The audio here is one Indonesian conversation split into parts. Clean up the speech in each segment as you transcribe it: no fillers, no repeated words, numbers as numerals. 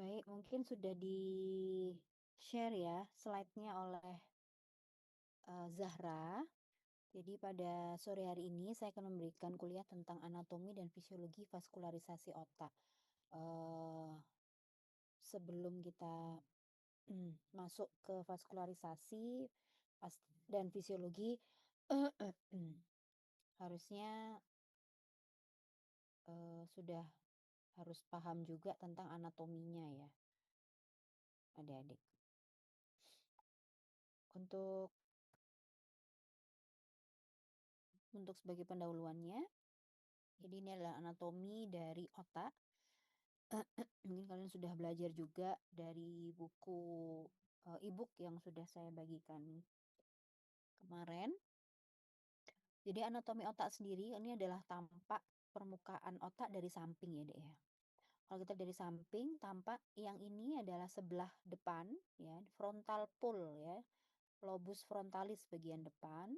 Baik, mungkin sudah di-share ya slide-nya oleh Zahra. Jadi pada sore hari ini saya akan memberikan kuliah tentang anatomi dan fisiologi vaskularisasi otak. Eh, Sebelum kita masuk ke vaskularisasi dan fisiologi, harusnya sudah harus paham juga tentang anatominya ya, adik-adik. Untuk sebagai pendahuluannya, jadi ini adalah anatomi dari otak. Mungkin kalian sudah belajar juga dari buku e-book yang sudah saya bagikan kemarin. Jadi anatomi otak sendiri ini adalah tampak permukaan otak dari samping ya, Dek ya. Kalau kita dari samping, tampak yang ini adalah sebelah depan ya, frontal pole ya, lobus frontalis bagian depan.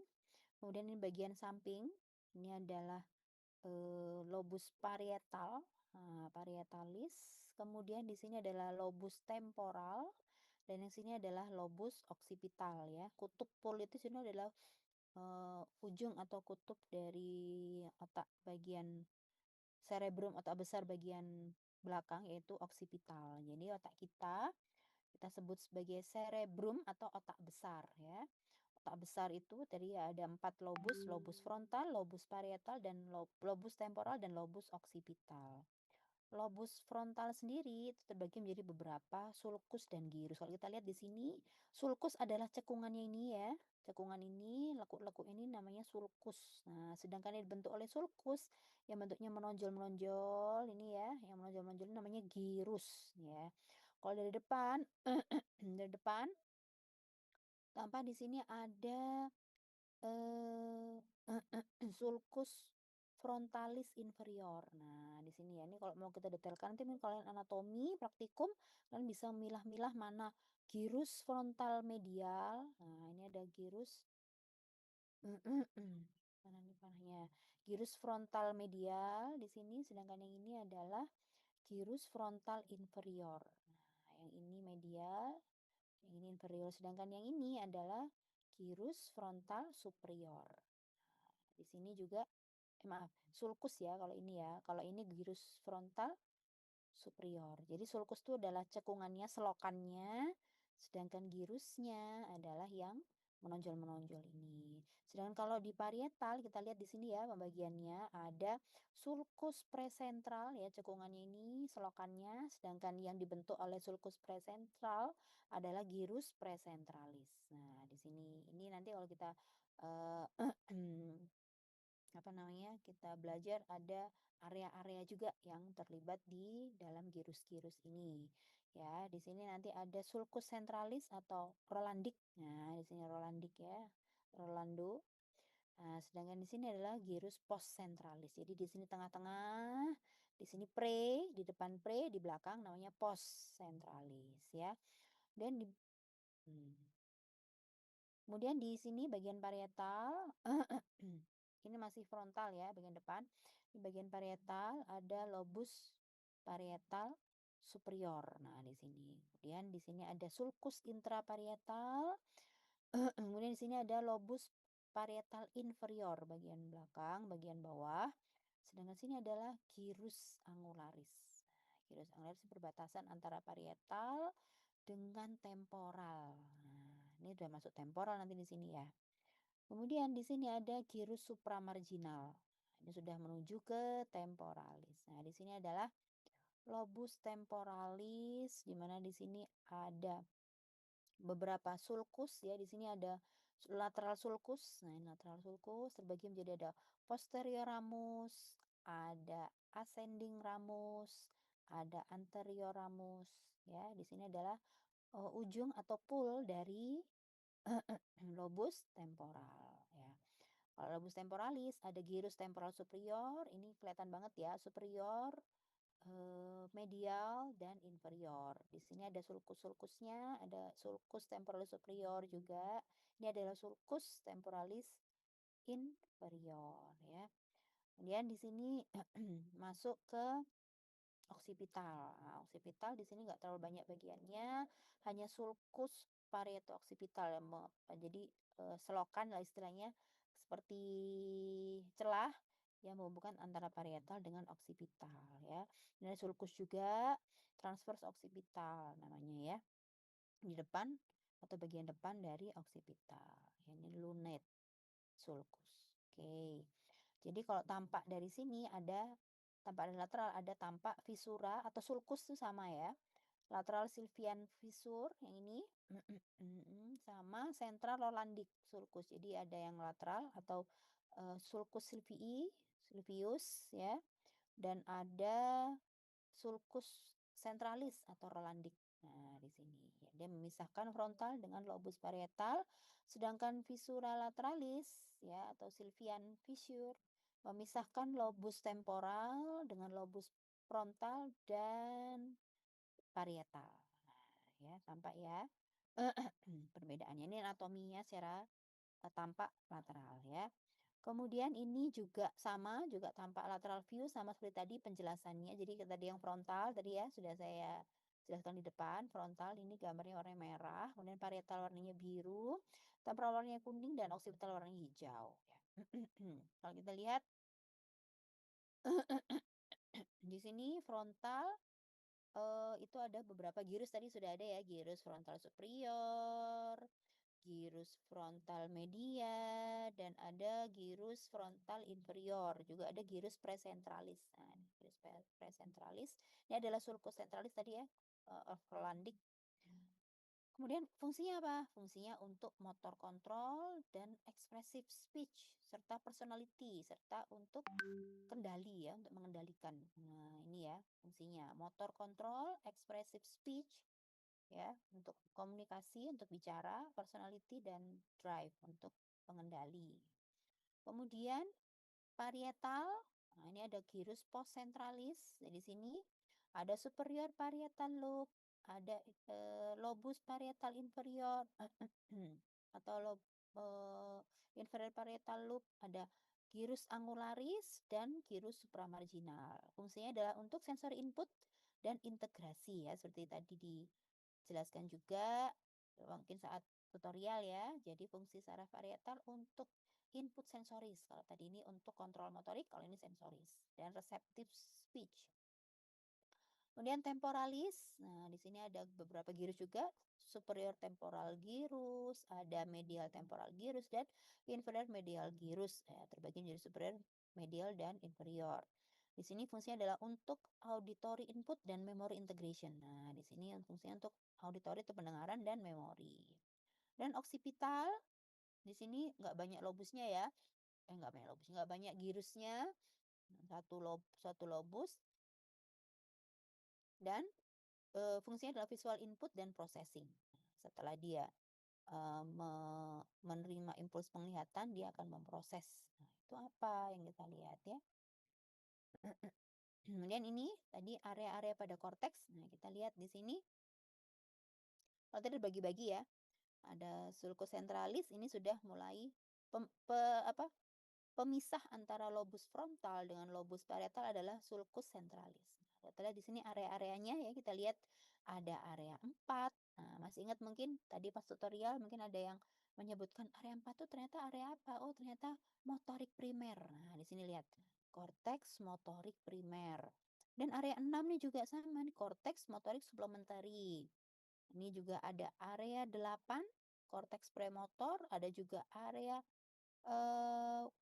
Kemudian ini bagian samping, ini adalah lobus parietal, parietalis. Kemudian di sini adalah lobus temporal dan yang sini adalah lobus occipital ya. Kutub pole itu sini adalah ujung atau kutub dari otak bagian cerebrum, otak besar bagian belakang yaitu occipital. Jadi otak kita sebut sebagai cerebrum atau otak besar ya. Otak besar itu tadi ada 4 lobus, lobus frontal, lobus parietal, dan lobus temporal, dan lobus occipital. Lobus frontal sendiri itu terbagi menjadi beberapa sulcus dan gyrus. Kalau kita lihat di sini, sulcus adalah cekungannya ini ya. Cekungan ini, lekuk-lekuk ini namanya sulcus. Nah, sedangkan yang dibentuk oleh sulcus yang bentuknya menonjol-menonjol ini ya, yang menonjol-menonjol ini namanya gyrus ya. Kalau dari depan, dari depan tampak di sini ada eh sulcus frontalis inferior. Nah, di sini ya. Ini kalau mau kita detailkan nanti mungkin kalian anatomi praktikum kalian bisa milah-milah mana gyrus frontal medial. Nah, ini ada gyrus mana nih panahnya? Gyrus frontal medial di sini, sedangkan yang ini adalah gyrus frontal inferior. Nah, yang ini medial, yang ini inferior, sedangkan yang ini adalah gyrus frontal superior. Di sini juga maaf, sulcus ya kalau ini ya. Kalau ini gyrus frontal superior. Jadi sulcus itu adalah cekungannya, selokannya, sedangkan gyrusnya adalah yang menonjol-menonjol ini. Sedangkan kalau di parietal kita lihat di sini ya pembagiannya ada sulcus presentral ya, cekungannya ini, selokannya, sedangkan yang dibentuk oleh sulcus presentral adalah gyrus presentralis. Nah, di sini ini nanti kalau kita eh, apa namanya, kita belajar ada area-area juga yang terlibat di dalam gyrus-gyrus ini. Ya, di sini nanti ada sulcus centralis atau Rolandic. Nah, di sini Rolandic ya. Rolando. Nah, sedangkan di sini adalah gyrus post centralis. Jadi di sini tengah-tengah, di sini pre, di depan pre, di belakang namanya post centralis ya. Dan di Kemudian di sini bagian parietal, ini masih frontal ya, bagian depan. Di bagian parietal ada lobus parietal superior. Nah, di sini. Kemudian di sini ada sulcus intraparietal. Kemudian di sini ada lobus parietal inferior, bagian belakang, bagian bawah. Sedangkan sini adalah gyrus angularis. Nah, gyrus angularis perbatasan antara parietal dengan temporal. Nah, ini udah masuk temporal nanti di sini ya. Kemudian di sini ada gyrus supramarginal. Ini sudah menuju ke temporalis. Nah, di sini adalah lobus temporalis, di mana di sini ada beberapa sulcus ya. Di sini ada lateral sulcus. Nah, ini lateral sulcus terbagi menjadi ada posterior ramus, ada ascending ramus, ada anterior ramus ya. Di sini adalah ujung atau pul dari lobus temporal ya. Kalau lobus temporalis ada gyrus temporal superior, ini kelihatan banget ya, superior, medial dan inferior. Di sini ada sulcus-sulcusnya, ada sulcus temporalis superior juga. Ini adalah sulcus temporalis inferior ya. Kemudian di sini masuk ke oksipital. Nah, oksipital di sini nggak terlalu banyak bagiannya, hanya sulcus parieto-oksipital yang jadi selokan lah istilahnya, seperti celah yang menghubungkan antara parietal dengan oksipital ya. Dan ada sulcus juga, transverse oksipital namanya ya, di depan atau bagian depan dari oksipital. Ini lunate sulcus. Oke. Jadi kalau tampak dari sini ada tampak dari lateral ada tampak visura atau sulcus itu sama ya. Lateral sylvian fissure yang ini sama central Rolandic sulcus. Jadi ada yang lateral atau sulcus sylvius ya, dan ada sulcus centralis atau Rolandic. Nah, di sini ya, dia memisahkan frontal dengan lobus parietal, sedangkan fissura lateralis ya atau sylvian fissure memisahkan lobus temporal dengan lobus frontal dan parietal. Nah, ya, tampak ya. Perbedaannya ini anatominya secara tampak lateral ya. Kemudian ini juga sama, juga tampak lateral view sama seperti tadi penjelasannya. Jadi tadi yang frontal tadi ya sudah saya jelaskan di depan. Frontal ini gambarnya warna merah, kemudian parietal warnanya biru, temporal warnanya kuning, dan oksipital warnanya hijau. Ya. Kalau kita lihat di sini frontal itu ada beberapa gyrus tadi sudah ada ya, gyrus frontal superior, gyrus frontal media, dan ada gyrus frontal inferior. Juga ada gyrus presentralis. Nah, gyrus presentralis ini adalah sulcus centralis tadi ya, Rolandic. Kemudian fungsinya apa? Fungsinya untuk motor kontrol dan expressive speech serta personality serta untuk kendali ya, untuk mengendalikan. Nah, ini ya fungsinya. Motor kontrol, expressive speech ya, untuk komunikasi, untuk bicara, personality dan drive untuk pengendali. Kemudian parietal, nah ini ada gyrus postcentralis. Di sini ada superior parietal lobe, ada lobus parietal inferior atau inferior parietal lobe, ada gyrus angularis dan gyrus supramarginal. Fungsinya adalah untuk sensor input dan integrasi ya, seperti tadi dijelaskan juga mungkin saat tutorial ya. Jadi fungsi saraf parietal untuk input sensoris. Kalau tadi ini untuk kontrol motorik, kalau ini sensoris dan receptive speech. Kemudian temporalis. Nah, di sini ada beberapa gyrus juga. Superior temporal gyrus, ada medial temporal gyrus dan inferior medial gyrus. Ya, terbagi menjadi superior, medial dan inferior. Di sini fungsinya adalah untuk auditory input dan memory integration. Nah, di sini fungsinya untuk auditory itu pendengaran dan memori. Dan oksipital di sini nggak banyak lobusnya ya. Nggak banyak lobusnya, nggak banyak gyrusnya. Satu lobus dan fungsinya adalah visual input dan processing. Setelah dia menerima impuls penglihatan, dia akan memproses. Nah, itu apa yang kita lihat ya. Kemudian ini tadi area-area pada korteks. Nah, kita lihat di sini. Kalau tadi bagi-bagi ya. Ada sulcus centralis, ini sudah mulai pemisah antara lobus frontal dengan lobus parietal adalah sulcus centralis. Nah, kita lihat di sini area-areanya ya, kita lihat ada area 4. Nah, masih ingat mungkin tadi pas tutorial mungkin ada yang menyebutkan area 4 itu ternyata area apa? Oh, ternyata motorik primer. Nah, di sini lihat korteks motorik primer. Dan area 6 nih juga sama nih, korteks motorik suplementari. Ini juga ada area 8 korteks premotor, ada juga area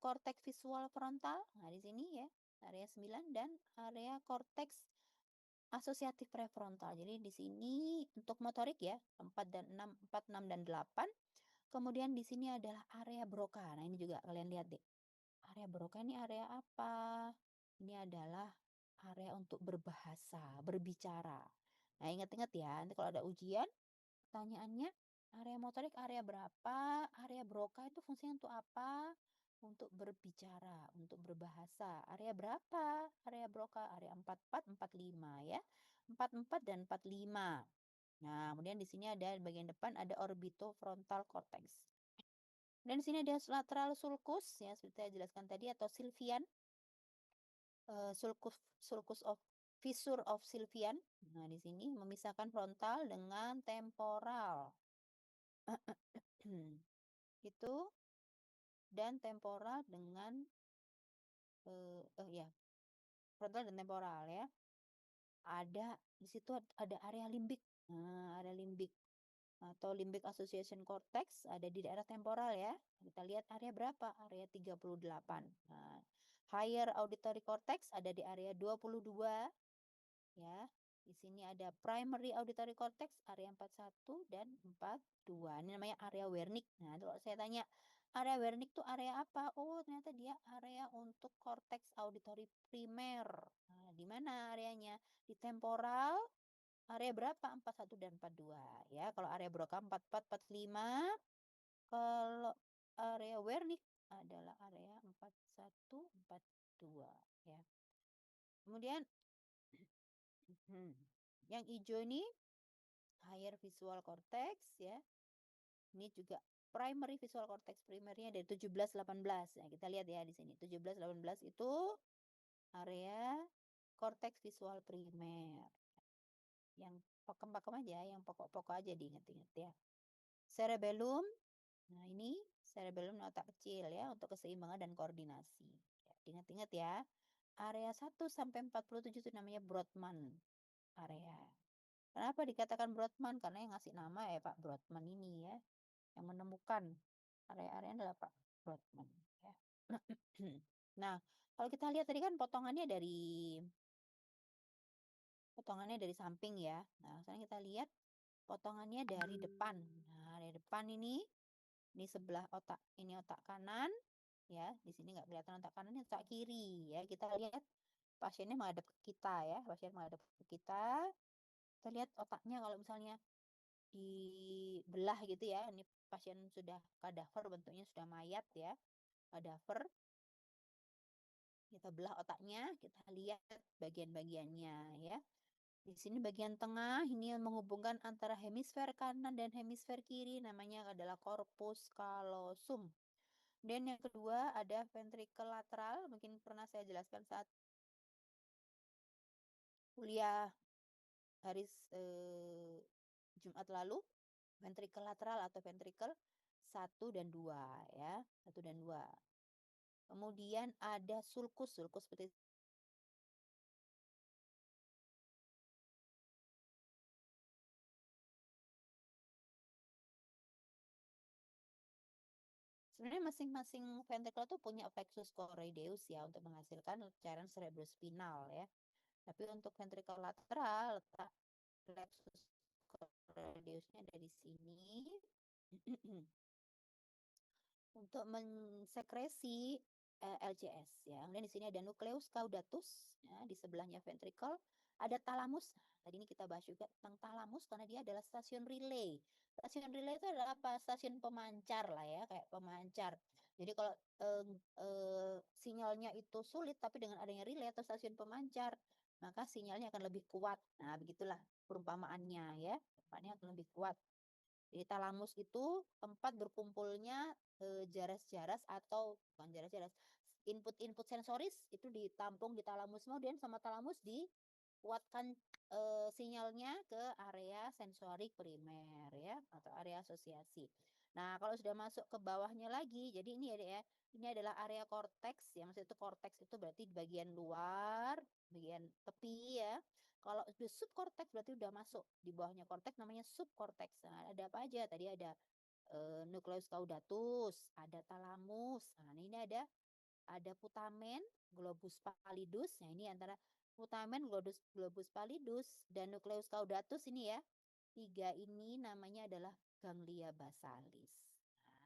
korteks visual frontal. Nah, di sini ya, area 9 dan area korteks asosiatif prefrontal. Jadi di sini untuk motorik ya, 4 dan 6, 4, 6 dan 8. Kemudian di sini adalah area Broca. Nah, ini juga kalian lihat deh. Area Broca ini area apa? Ini adalah area untuk berbahasa, berbicara. Nah, ingat-ingat ya, nanti kalau ada ujian, pertanyaannya area motorik area berapa? Area Broca itu fungsinya untuk apa? Untuk berbicara, untuk berbahasa. Area berapa? Area Broca area 44, 45 ya. 44 dan 45. Nah, kemudian di sini ada bagian depan ada orbitofrontal cortex. Dan di sini ada lateral sulcus ya, seperti saya jelaskan tadi, atau sylvian sulcus of Fissure of Sylvian. Nah, di sini memisahkan frontal dengan temporal. Itu dan temporal dengan ya, frontal dan temporal ya. Ada di situ ada area limbik. Nah, area limbik atau limbic association cortex ada di daerah temporal ya. Kita lihat area berapa? Area 38. Nah, higher auditory cortex ada di area 22 ya. Di sini ada primary auditory cortex area 41 dan 42. Ini namanya area Wernicke. Nah, kalau saya tanya area Wernicke itu area apa? Oh, ternyata dia area untuk cortex auditory primer. Nah, di mana areanya? Di temporal. Area berapa? 41 dan 42 ya. Kalau area Broca 44, 45. Kalau area Wernicke adalah area 41, 42 ya. Kemudian yang hijau ini higher visual cortex ya. Ini juga primary visual cortex primernya dari 17, 18. Nah, kita lihat ya di sini. 17, 18 itu area cortex visual primer. Yang pakem-pakem aja, yang pokok-pokok aja diingat-ingat ya. Cerebellum. Nah, ini cerebellum otak kecil ya untuk keseimbangan dan koordinasi. Ya, diingat-ingat ya. Area 1 sampai 47 itu namanya Brodmann area. Kenapa dikatakan Brodmann? Karena yang ngasih nama ya Pak Brodmann ini ya. Yang menemukan area-area adalah Pak Brodmann ya. Nah, kalau kita lihat tadi kan potongannya dari samping ya. Nah, sekarang kita lihat potongannya dari depan. Nah, dari depan ini sebelah otak, ini otak kanan ya. Di sini nggak kelihatan otak kanan, ini otak kiri ya. Kita lihat pasiennya menghadap ke kita ya. Pasien menghadap ke kita. Kita lihat otaknya kalau misalnya dibelah gitu ya. Ini pasien sudah kadaver, bentuknya sudah mayat ya. Kadaver. Kita belah otaknya, kita lihat bagian-bagiannya ya. Di sini bagian tengah ini yang menghubungkan antara hemisfer kanan dan hemisfer kiri namanya adalah corpus callosum. Dan yang kedua ada ventricle lateral, mungkin pernah saya jelaskan saat kuliah hari Jumat lalu, ventricle lateral atau ventricle 1 dan 2 ya, 1 dan 2. Kemudian ada sulcus seperti sebenarnya masing-masing ventricle itu punya plexus choroideus ya untuk menghasilkan cairan cerebrospinal ya. Tapi untuk ventricle lateral letak plexus choroideusnya ada di sini. Untuk mensekresi LCS ya. Kemudian di sini ada nucleus caudatus ya, di sebelahnya ventricle ada talamus. Tadi ini kita bahas juga tentang talamus karena dia adalah stasiun relay. Stasiun relay itu adalah apa? Stasiun pemancar lah ya, kayak pemancar. Jadi kalau sinyalnya itu sulit tapi dengan adanya relay atau stasiun pemancar, maka sinyalnya akan lebih kuat. Nah, begitulah perumpamaannya ya. Perumpamaannya akan lebih kuat. Jadi talamus itu tempat berkumpulnya jaras-jaras atau bukan jaras-jaras, input-input sensoris itu ditampung di talamus, kemudian sama talamus dikuatkan sinyalnya ke area sensorik primer ya atau area asosiasi. Nah, kalau sudah masuk ke bawahnya lagi, jadi ini ya, ini adalah area korteks ya, maksud itu korteks itu berarti di bagian luar, bagian tepi ya. Kalau di subkorteks berarti udah masuk di bawahnya korteks namanya subkorteks. Nah, ada apa aja? Tadi ada nucleus caudatus, ada talamus. Nah, ini ada putamen, globus pallidus. Nah, ini antara putamen, globus pallidus dan nucleus caudatus ini ya. Tiga ini namanya adalah ganglia basalis.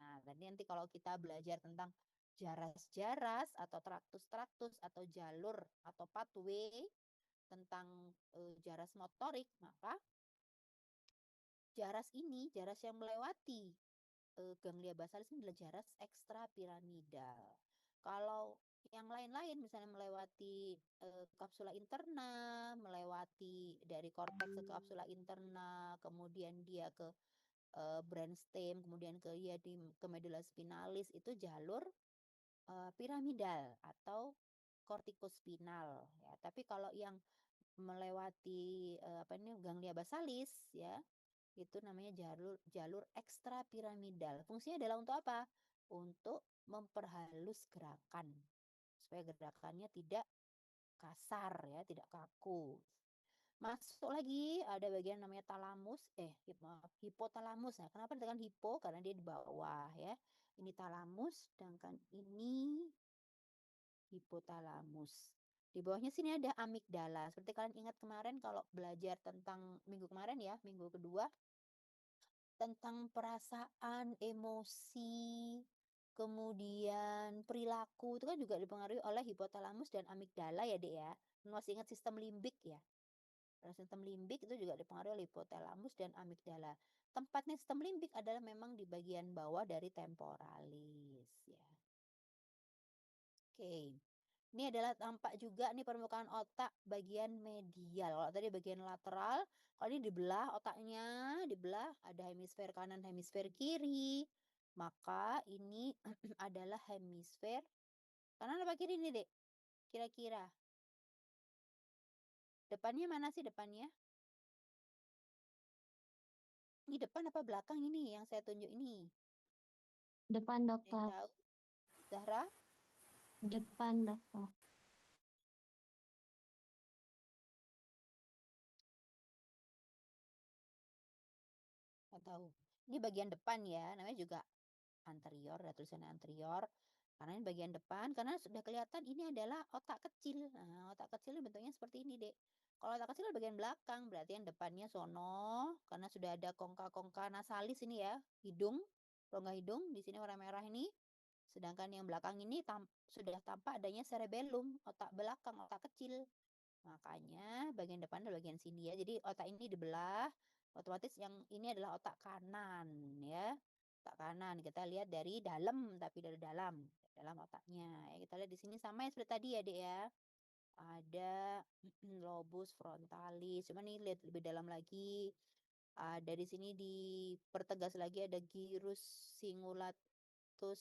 Nah, nanti kalau kita belajar tentang jaras-jaras atau traktus-traktus atau jalur atau pathway tentang jaras motorik, maka jaras yang melewati ganglia basalis ini adalah jaras ekstrapiramidal. Kalau yang lain-lain misalnya melewati kapsula interna, melewati dari korteks ke kapsula interna, kemudian dia ke brainstem, kemudian ke medulla spinalis, itu jalur piramidal atau kortikospinal ya. Tapi kalau yang melewati ganglia basalis ya, itu namanya jalur ekstrapiramidal. Fungsinya adalah untuk apa? Untuk memperhalus gerakan supaya gerakannya tidak kasar ya, tidak kaku. Masuk lagi ada bagian namanya talamus, hipotalamus. Nah, kenapa dengan hipo? Karena dia di bawah ya. Ini talamus, sedangkan ini hipotalamus. Di bawahnya sini ada amigdala. Seperti kalian ingat kemarin kalau belajar tentang minggu kemarin ya, minggu kedua, tentang perasaan, emosi, kemudian perilaku itu kan juga dipengaruhi oleh hipotalamus dan amigdala ya, Dek ya. Masih ingat sistem limbik ya? Sistem limbik itu juga dipengaruhi oleh hipotalamus dan amigdala. Tempatnya sistem limbik adalah memang di bagian bawah dari temporalis ya. Oke. Ini adalah tampak juga nih permukaan otak bagian medial. Kalau tadi bagian lateral, kalau ini dibelah otaknya, dibelah ada hemisfer kanan, hemisfer kiri. Maka ini adalah hemisfer kanan apa kiri nih, Dek? Kira-kira. Depannya mana sih depannya? Ini depan apa belakang ini yang saya tunjuk ini? Depan, Ada yang dokter. tahu? Zahra? Depan, dokter. Nggak tahu. Ini bagian depan ya, namanya juga anterior, ada tulisannya anterior. Karena ini bagian depan, karena sudah kelihatan ini adalah otak kecil. Nah, otak kecil ini bentuknya seperti ini, Dek. Kalau otak kecil bagian belakang, berarti yang depannya sono, karena sudah ada kongka-kongka nasalis ini ya, hidung, rongga hidung, di sini warna merah ini. Sedangkan yang belakang ini sudah tampak adanya cerebellum, otak belakang, otak kecil. Makanya bagian depan adalah bagian sini ya. Jadi otak ini dibelah, otomatis yang ini adalah otak kanan ya. Otak kanan kita lihat dari dalam, tapi dari dalam otaknya. Ya, kita lihat di sini sama ya seperti tadi ya, Dek ya. Ada lobus frontalis. Cuma nih lihat lebih dalam lagi. Ada di sini dipertegas lagi ada gyrus singulatus,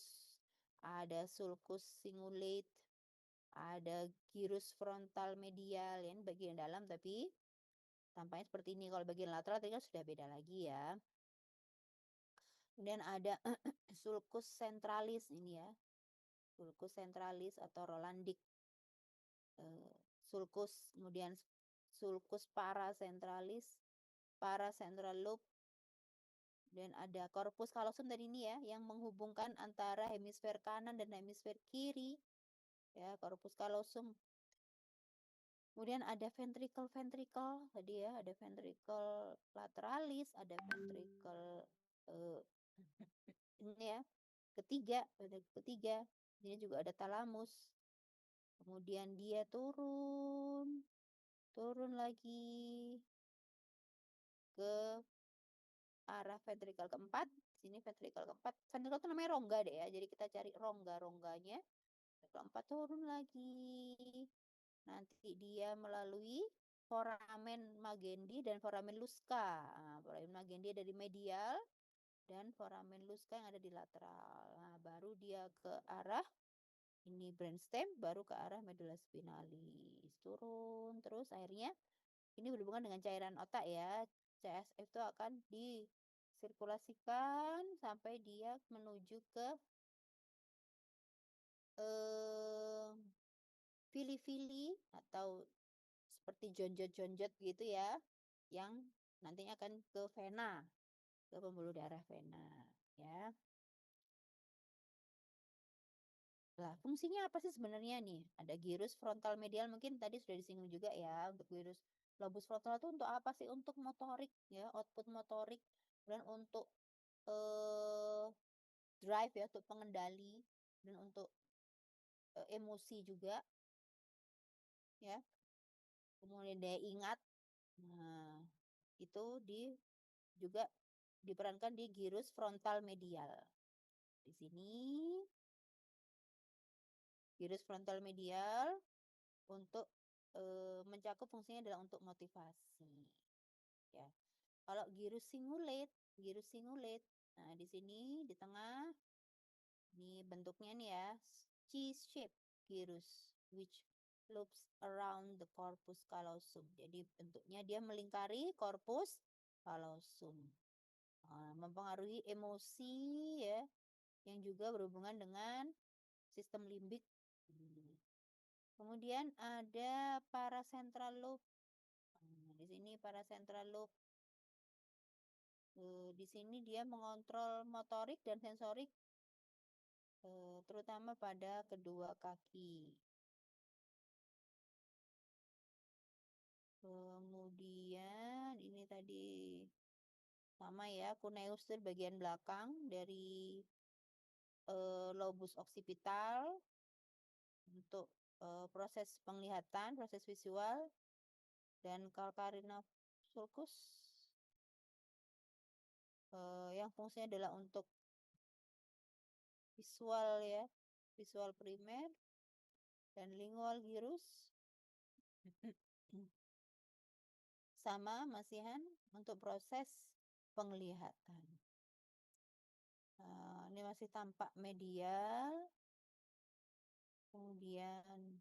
ada sulcus cingulate, ada gyrus frontal medial ya, ini bagian dalam tapi tampaknya seperti ini. Kalau bagian lateral tadi kan sudah beda lagi ya. Kemudian ada sulcus centralis ini ya. Sulcus centralis atau Rolandic. Sulcus, kemudian sulcus paracentralis, paracentral lobe, dan ada corpus callosum tadi ini ya, yang menghubungkan antara hemisfer kanan dan hemisfer kiri. Ya, corpus callosum. Kemudian ada ventricle tadi ya, ada ventricle lateralis, ada ventricle eh, ini ya, ketiga. Ini juga ada talamus. Kemudian dia turun lagi ke arah ventricle keempat. Sini ventricle keempat. Ventricle itu namanya rongga deh ya. Jadi kita cari rongga-rongganya. Keempat turun lagi. Nanti dia melalui foramen Magendie dan foramen Lusca. Nah, foramen Magendie dari medial dan foramen Lusca yang ada di lateral. Nah, baru dia ke arah ini brainstem, baru ke arah medulla spinalis. Turun terus akhirnya ini berhubungan dengan cairan otak ya. CSF itu akan disirkulasikan sampai dia menuju ke eh, fili-fili atau seperti jonjot-jonjot gitu ya, yang nantinya akan ke vena, ke pembuluh darah vena ya. Lah, fungsinya apa sih sebenarnya nih? Ada gyrus frontal medial, mungkin tadi sudah disinggung juga ya, untuk gyrus lobus frontal itu untuk apa sih? Untuk motorik ya, output motorik, dan untuk eh, drive ya, untuk pengendali, dan untuk emosi juga ya. Kemudian daya ingat. Nah, itu juga diperankan di gyrus frontal medial. Di sini gyrus frontal medial untuk mencakup fungsinya adalah untuk motivasi. Ya. Kalau gyrus cingulate, nah di sini di tengah, ini bentuknya nih ya, cheese shape gyrus, which loops around the corpus callosum. Jadi bentuknya dia melingkari corpus callosum. Mempengaruhi emosi ya, yang juga berhubungan dengan sistem limbik. Kemudian ada paracentral lobe. Di sini paracentral lobe. Di sini dia mengontrol motorik dan sensorik, terutama pada kedua kaki. Kemudian ini tadi sama ya, cuneus itu bagian belakang dari lobus occipital untuk proses penglihatan, proses visual, dan calcarina sulcus yang fungsinya adalah untuk visual ya, visual primer, dan lingual gyrus sama masihan untuk proses penglihatan. Ini masih tampak medial, kemudian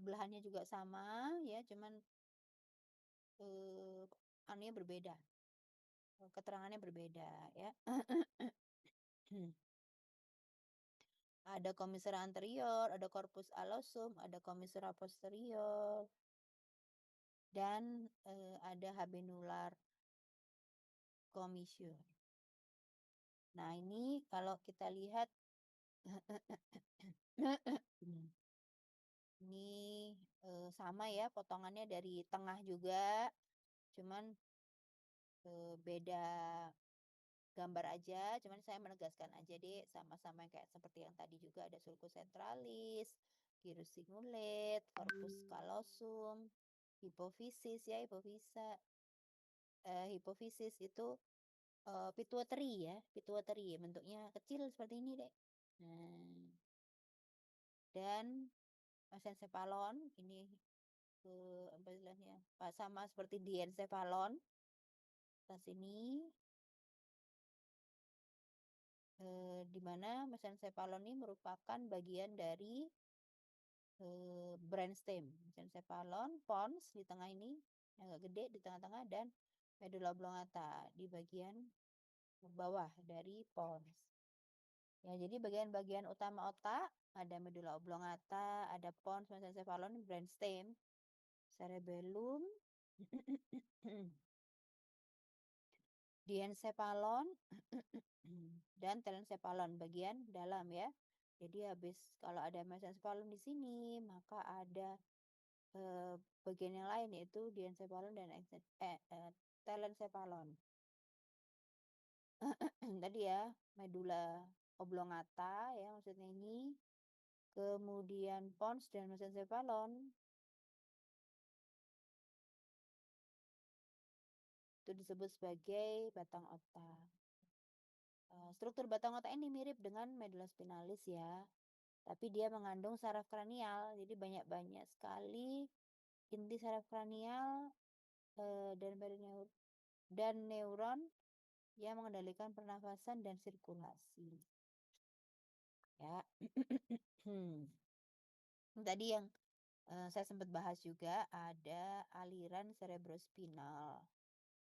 belahannya juga sama ya, cuman anunya berbeda, keterangannya berbeda ya. Ada commissura anterior, ada corpus allosum, ada commissura posterior, dan ada habenular commissure. Nah, ini kalau kita lihat ini sama ya, potongannya dari tengah juga, cuman beda gambar aja, cuman saya menegaskan aja deh, sama-sama kayak seperti yang tadi juga, ada sulcus centralis, gyrus cingulate, corpus callosum, hipofisis ya, hipofisis itu pituitary ya, pituitary bentuknya kecil seperti ini deh. Nah, dan mesencephalon ini apa istilahnya, sama seperti diencephalon atas sini, di mana mesencephalon ini merupakan bagian dari brainstem. Mesencephalon, pons di tengah ini yang agak gede di tengah-tengah, dan medulla oblongata di bagian bawah dari pons. Ya, jadi bagian-bagian utama otak ada medulla oblongata, ada pons, mesencephalon, brainstem, cerebellum, diencephalon, dan telencephalon bagian dalam ya. Jadi habis kalau ada mesencephalon di sini, maka ada bagian yang lain yaitu diencephalon dan telencephalon. Tadi ya, medulla oblongata ya maksudnya ini. Kemudian pons dan mesencephalon itu disebut sebagai batang otak. Struktur batang otak ini mirip dengan medulla spinalis ya, tapi dia mengandung saraf kranial, jadi banyak-banyak sekali inti saraf kranial dan neuron yang mengendalikan pernafasan dan sirkulasi. Ya, tadi yang saya sempat bahas juga ada aliran cerebrospinal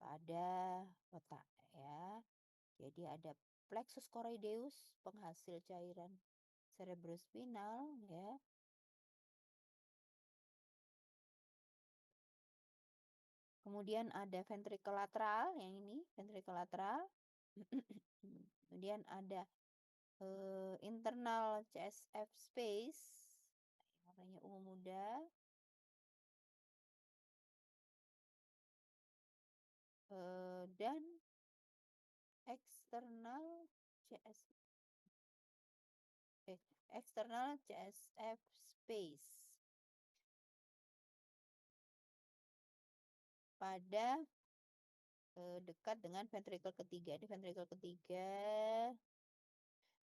pada otak ya. Jadi ada plexus choroideus, penghasil cairan cerebrospinal ya. Kemudian ada ventricle lateral, yang ini ventricle lateral. Kemudian ada internal CSF space, warnanya ungu muda. Dan external CSF space pada dekat dengan ventricle ketiga. Ini ventricle ketiga.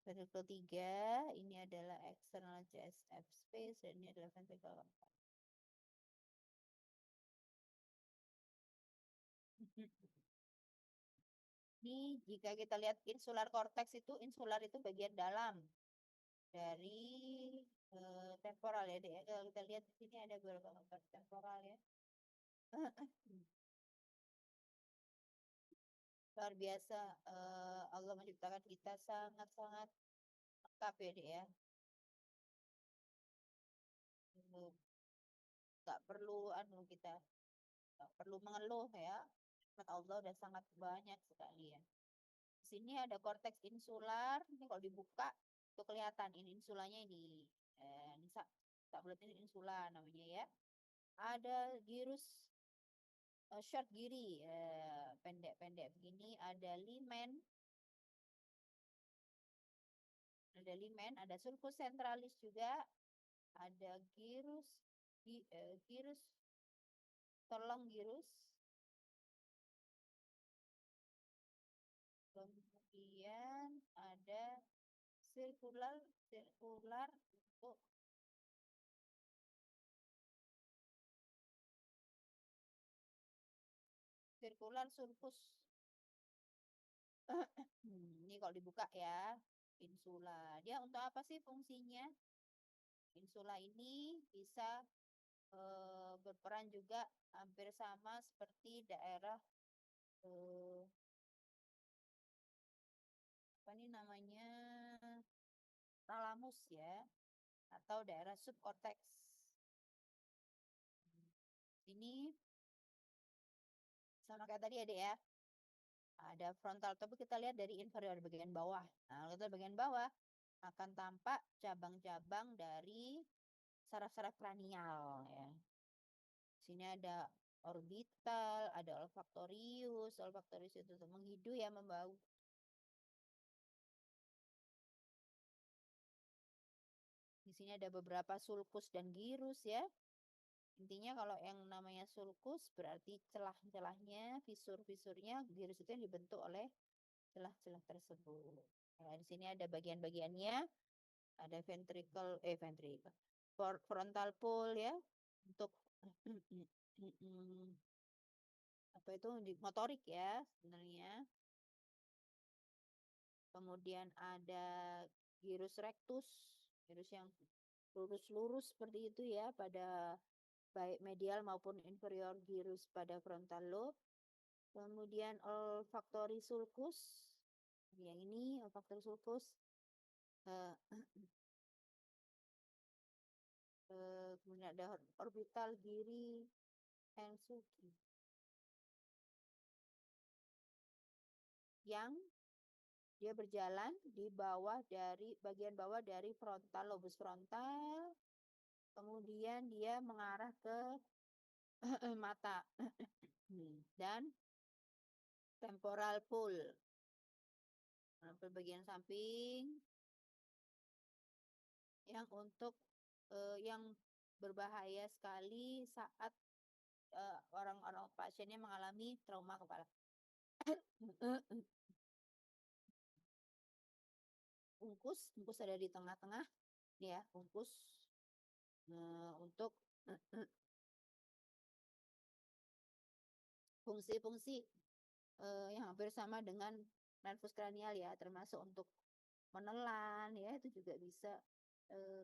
Ventricle 3 ini adalah external CSF space dan ini adalah ventricle 4. Ini jika kita lihat insular cortex itu, insular itu bagian dalam. dari temporal ya, Dek, ya. Kalau kita lihat di sini ada beberapa gambar temporal ya. Luar biasa, Allah menciptakan kita sangat-sangat lengkap ya, Dek, ya. Nggak perlu kita nggak perlu mengeluh ya. Rahmat Allah udah sangat banyak sekali ya. Di sini ada korteks insular. Ini kalau dibuka itu kelihatan ini insulanya ini tak bulat ini insula namanya ya. Ada gyrus short giri pendek-pendek begini. Ada sulcus centralis juga. Ada gyrus tolong gyrus. Kemudian ada sirkular untuk sirkular sulcus. Ini kalau dibuka ya, insula. Dia untuk apa sih fungsinya? Insula ini bisa berperan juga hampir sama seperti daerah apa nih namanya talamus ya, atau daerah subkorteks. Ini sama kayak tadi ada ya. Ada frontal tapi kita lihat dari inferior bagian bawah. Nah, kita bagian bawah akan tampak cabang-cabang dari saraf-saraf kranial ya. Sini ada orbital, ada olfaktorius. Olfaktorius itu untuk menghidu ya, membau. Di sini ada beberapa sulcus dan gyrus ya. Intinya kalau yang namanya sulcus berarti celah-celahnya, fisur-fisurnya, gyrus itu yang dibentuk oleh celah-celah tersebut. Nah, di sini ada bagian-bagiannya, ada frontal pole ya, untuk apa itu motorik ya sebenarnya. Kemudian ada gyrus rectus, gyrus yang lurus-lurus seperti itu ya pada baik medial maupun inferior gyrus pada frontal lobe. Kemudian olfactory sulcus, yang ini olfactory sulcus. Kemudian ada orbital giri and sulci yang dia berjalan di bagian bawah dari frontal lobus frontal, kemudian dia mengarah ke mata dan temporal pole. Bagian samping yang untuk yang berbahaya sekali saat orang-orang pasiennya mengalami trauma kepala. Ungkus ada di tengah-tengah ya, ungkus untuk fungsi-fungsi yang hampir sama dengan nervus kranial ya, termasuk untuk menelan ya, itu juga bisa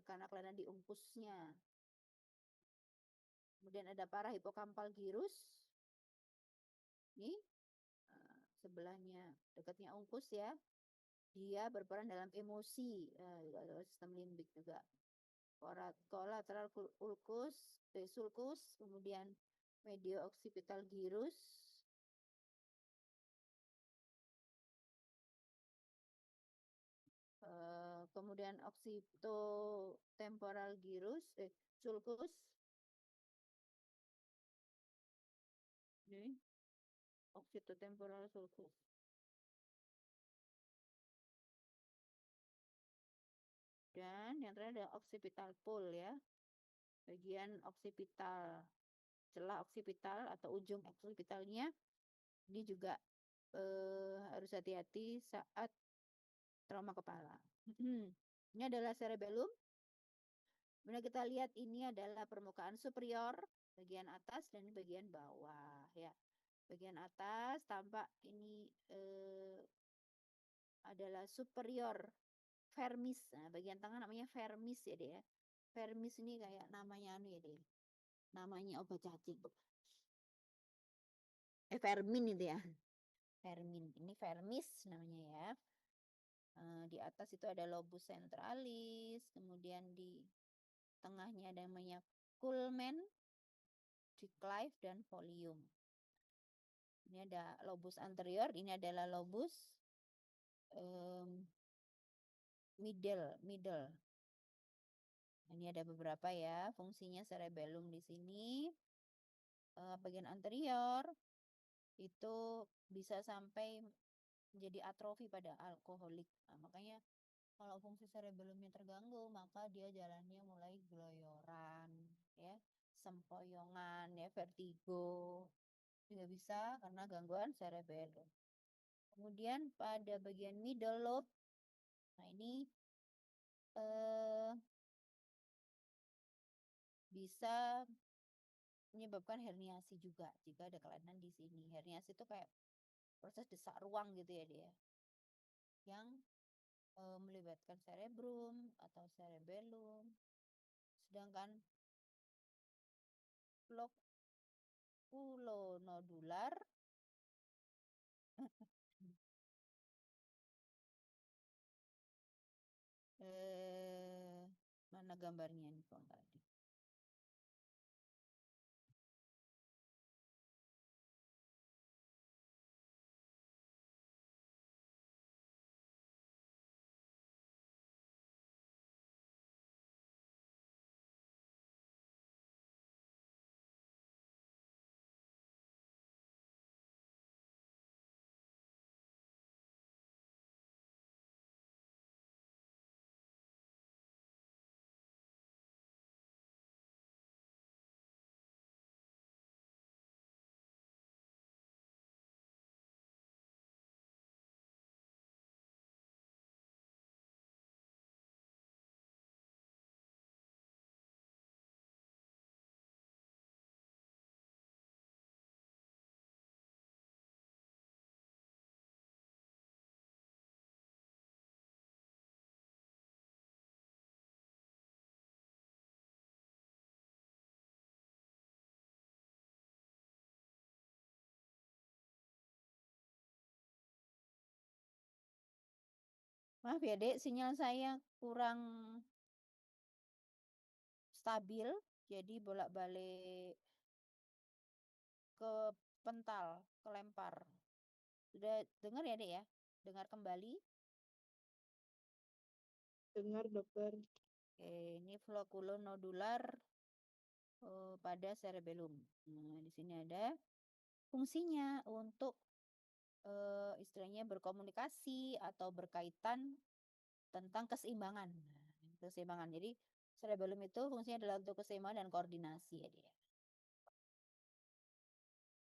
karena kelainan di ungkusnya. Kemudian ada parahipokampal gyrus. Ini sebelahnya dekatnya ungkus ya. Dia berperan dalam emosi, sistem limbik juga. Collateral sulcus, kemudian medio occipital gyrus. Kemudian occipitotemporal sulcus. Ini occipitotemporal sulcus. Dan yang terakhir ada occipital pole ya. Bagian occipital, celah occipital atau ujung occipitalnya ini juga harus hati-hati saat trauma kepala. Ini adalah cerebellum. Kemudian kita lihat ini adalah permukaan superior, bagian atas dan bagian bawah ya. Bagian atas tampak ini adalah superior vermis. Nah, bagian tengah namanya vermis ya deh ya. Vermis ini kayak namanya anu ya deh. Namanya obat cacing. Vermin itu ya. Vermin. Ini vermis namanya ya. Di atas itu ada lobus centralis, kemudian di tengahnya ada namanya culmen, declive, dan folium. Ini ada lobus anterior, ini adalah lobus middle. Ini ada beberapa ya fungsinya cerebellum di sini. Bagian anterior itu bisa sampai menjadi atrofi pada alkoholik. Nah, makanya kalau fungsi cerebellumnya terganggu, maka dia jalannya mulai geloyoran, ya, sempoyongan, ya, vertigo. Juga bisa karena gangguan cerebellum. Kemudian pada bagian middle lobe, nah ini bisa menyebabkan herniasi juga jika ada kelainan di sini. Herniasi itu kayak proses desak ruang gitu ya dia, yang melibatkan cerebrum atau cerebellum. Sedangkan lokulonodular mana gambarnya nih kok tadi? Maaf ya dek, sinyal saya kurang stabil, jadi bolak-balik ke pental, kelempar. Sudah dengar ya dek ya? Dengar kembali. Dengar dokter. Oke, ini floculonodular pada cerebellum. Nah, di sini ada fungsinya untuk istilahnya berkomunikasi atau berkaitan tentang keseimbangan. Nah, keseimbangan. Jadi cerebellum itu fungsinya adalah untuk keseimbangan dan koordinasi ya dia.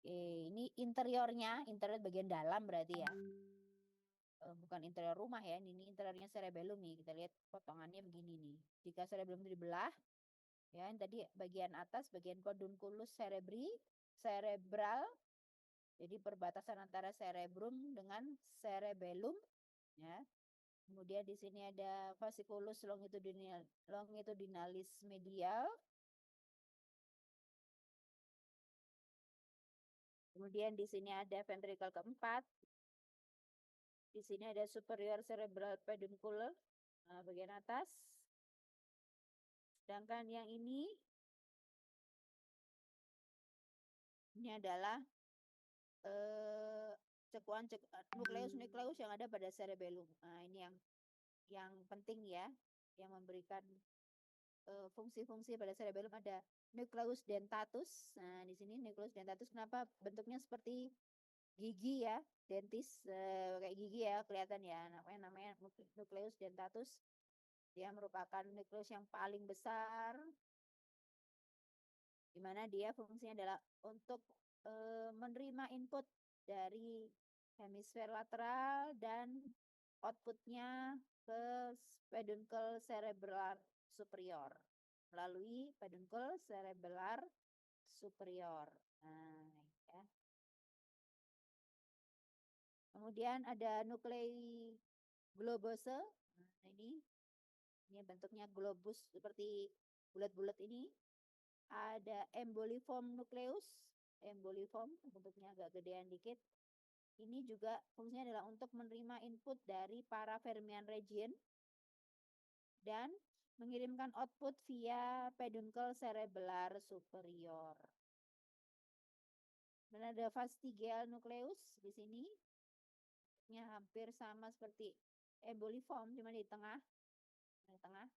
Oke, ini interiornya, interior bagian dalam berarti ya. Bukan interior rumah ya, ini interiornya cerebellum nih. Kita lihat potongannya begini nih. Jika cerebellum itu dibelah, ya tadi bagian atas, bagian pedunculus cerebral, jadi perbatasan antara cerebrum dengan cerebellum, ya. Kemudian di sini ada fasciculus longitudinalis medial. Kemudian di sini ada ventricle keempat. Di sini ada superior cerebral peduncle bagian atas. Sedangkan yang ini adalah nukleus yang ada pada cerebellum. Nah, ini yang penting ya, yang memberikan fungsi-fungsi pada cerebellum ada nucleus dentatus. Nah, di sini nucleus dentatus kenapa bentuknya seperti gigi ya, dentis kayak gigi ya, kelihatan ya, namanya nucleus dentatus. Dia merupakan nukleus yang paling besar, di mana dia fungsinya adalah untuk menerima input dari hemisfer lateral dan outputnya ke peduncle cerebral superior melalui peduncle cerebral superior. Nah, ya. Kemudian ada nuklei globose. Nah, ini bentuknya globus seperti bulat-bulat ini. Ada emboliform nucleus, emboliform bentuknya agak gedean dikit. Ini juga fungsinya adalah untuk menerima input dari para fermion region dan mengirimkan output via peduncle cerebellar superior. Dan ada vestigial nucleus di sini. Ini hampir sama seperti emboliform, cuma di tengah. Di tengah.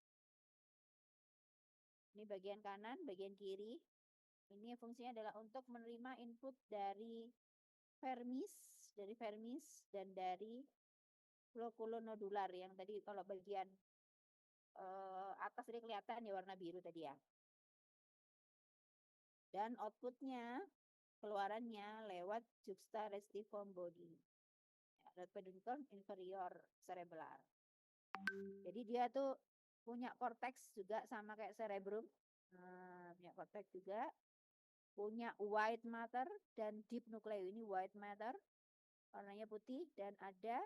Ini bagian kanan, bagian kiri. Ini fungsinya adalah untuk menerima input dari vermis dan dari floculonodular yang tadi kalau bagian atas tadi kelihatan ya warna biru tadi ya. Dan outputnya, keluarannya lewat juxta restiform body. Ada peduncle inferior cerebellar. Jadi dia tuh punya cortex juga sama kayak cerebrum. Punya cortex juga. Punya white matter dan deep nuclei. Ini white matter, warnanya putih, dan ada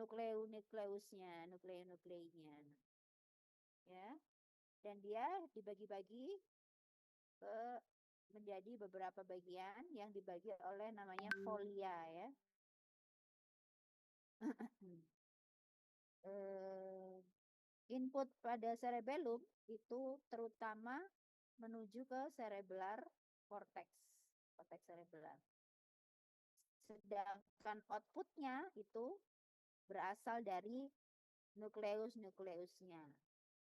nukleusnya, nukleinya. Ya. Dan dia dibagi-bagi ke menjadi beberapa bagian yang dibagi oleh namanya folia ya. Input pada cerebellum itu terutama menuju ke cerebellar cortex, cortex cerebellar. Sedangkan outputnya itu berasal dari nukleusnya.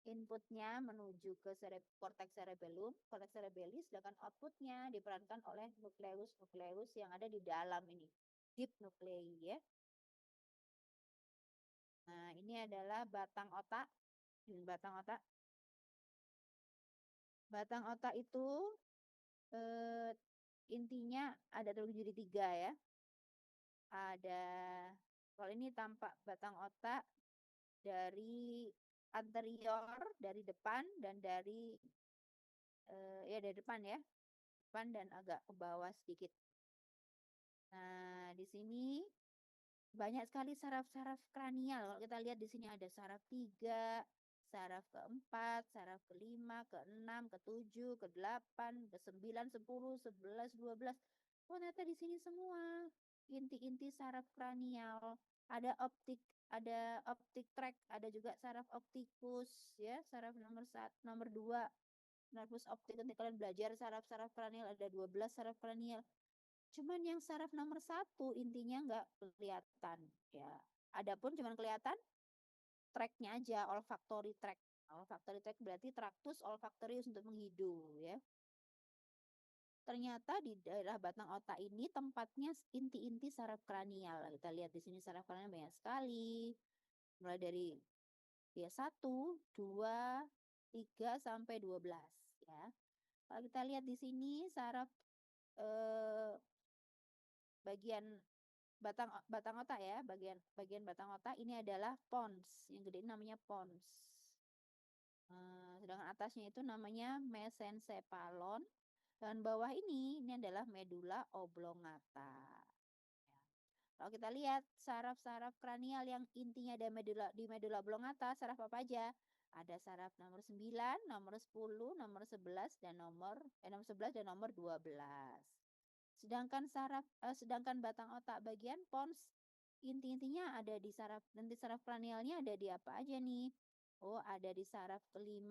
Inputnya menuju ke cortex cerebellum, cortex cerebellis, sedangkan outputnya diperankan oleh nukleus yang ada di dalam ini, deep nuclei ya. Nah, ini adalah batang otak. Batang otak. Batang otak itu intinya ada terbagi jadi 3 ya. Ada, kalau ini tampak batang otak dari anterior, dari depan, dan dari ya dari depan ya, depan dan agak ke bawah sedikit. Nah, di sini banyak sekali saraf-saraf kranial. Kalau kita lihat di sini ada saraf 3, saraf ke-4, saraf ke-5, ke-6, ke-7, ke-8, ke-9, 10, 11, 12. Oh, ternyata di sini semua inti-inti saraf kranial. Ada optik tract, ada juga saraf optikus ya, saraf nomor 2. Nervus optik, nanti kalian belajar saraf-saraf kranial ada 12 saraf kranial. Cuman yang saraf nomor 1 intinya nggak kelihatan ya. Adapun cuman kelihatan tract-nya aja, olfactory tract. Olfactory tract berarti tractus olfactorius untuk menghidu ya. Ternyata di daerah batang otak ini tempatnya inti-inti saraf kranial. Kita lihat di sini saraf kranial banyak sekali. Mulai dari ya 1, 2, 3 sampai 12 ya. Kalau kita lihat di sini saraf bagian batang otak ya, bagian batang otak ini adalah pons. Yang gede ini namanya pons. Sedangkan atasnya itu namanya mesencephalon. Dan bawah ini adalah medula oblongata. Kalau kita lihat saraf-saraf kranial yang intinya ada di medula oblongata, saraf apa aja? Ada saraf nomor 9, nomor 10, nomor 11 dan nomor 11 dan nomor 12. Sedangkan batang otak bagian pons inti-intinya ada di saraf, nanti saraf kranialnya ada di apa aja nih? Oh, ada di saraf ke-5,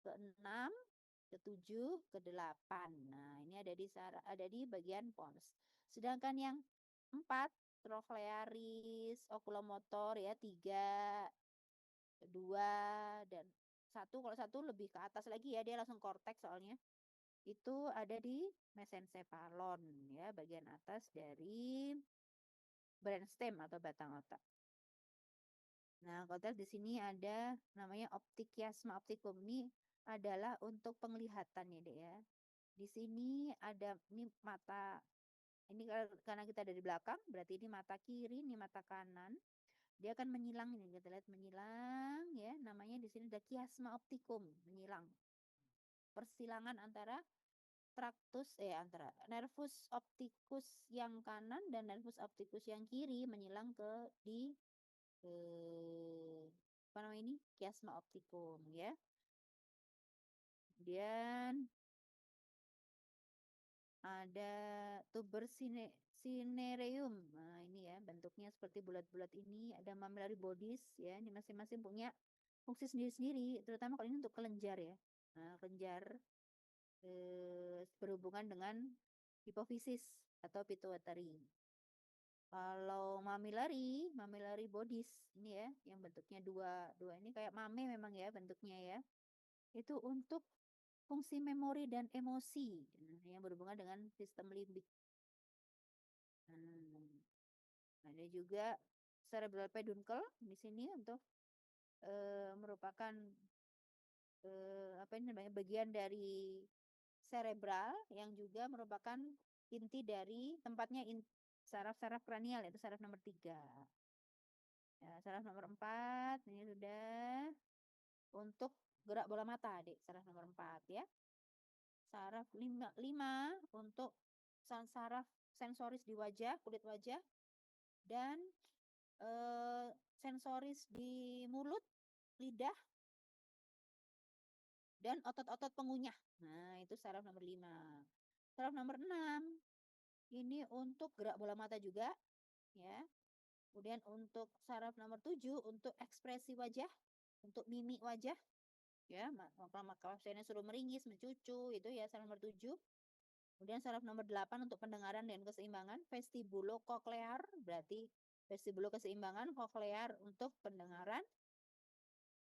ke-6, ke-7, ke-8. Nah, ini ada di bagian pons. Sedangkan yang 4, trochlearis, oculomotor ya, 3, 2 dan 1. Kalau 1 lebih ke atas lagi ya, dia langsung korteks soalnya. Itu ada di mesencephalon ya, bagian atas dari brainstem atau batang otak. Nah, kalau di sini ada namanya optik chiasma opticum. Ini adalah untuk penglihatan ya, Dek ya. Di sini ada ini mata. Ini karena kita ada di belakang, berarti ini mata kiri, ini mata kanan. Dia akan menyilang ini, kita lihat menyilang ya. Namanya di sini ada chiasma opticum, menyilang. Persilangan antara antara nervus opticus yang kanan dan nervus opticus yang kiri menyilang di apa namanya ini? Chiasma opticum ya. Kemudian ada tuber cinereum. Nah, ini ya bentuknya seperti bulat-bulat ini. Ada mammillary bodies ya. Ini masing-masing punya fungsi sendiri-sendiri, terutama kalau ini untuk kelenjar ya. Nah, kelenjar berhubungan dengan hipofisis atau pituitary. Kalau mammillary bodies ini ya, yang bentuknya dua ini kayak mame memang ya bentuknya ya. Itu untuk fungsi memori dan emosi yang berhubungan dengan sistem limbik. Ada juga cerebral peduncle di sini untuk merupakan apa ini namanya bagian dari cerebral yang juga merupakan inti dari tempatnya saraf-saraf kranial yaitu saraf nomor 3. Ya, saraf nomor 4 ini sudah untuk gerak bola mata, Adik. Saraf nomor 4 ya. Saraf 5 untuk saraf sensoris di wajah, kulit wajah dan sensoris di mulut, lidah dan otot-otot pengunyah. Nah, itu saraf nomor 5. Saraf nomor 6 ini untuk gerak bola mata juga ya. Kemudian untuk saraf nomor 7 untuk ekspresi wajah, untuk mimik wajah ya, maka saya suruh meringis, mencucu itu ya saraf nomor 7. Kemudian saraf nomor 8 untuk pendengaran dan keseimbangan, vestibulo-koklear berarti vestibulo keseimbangan, koklear untuk pendengaran.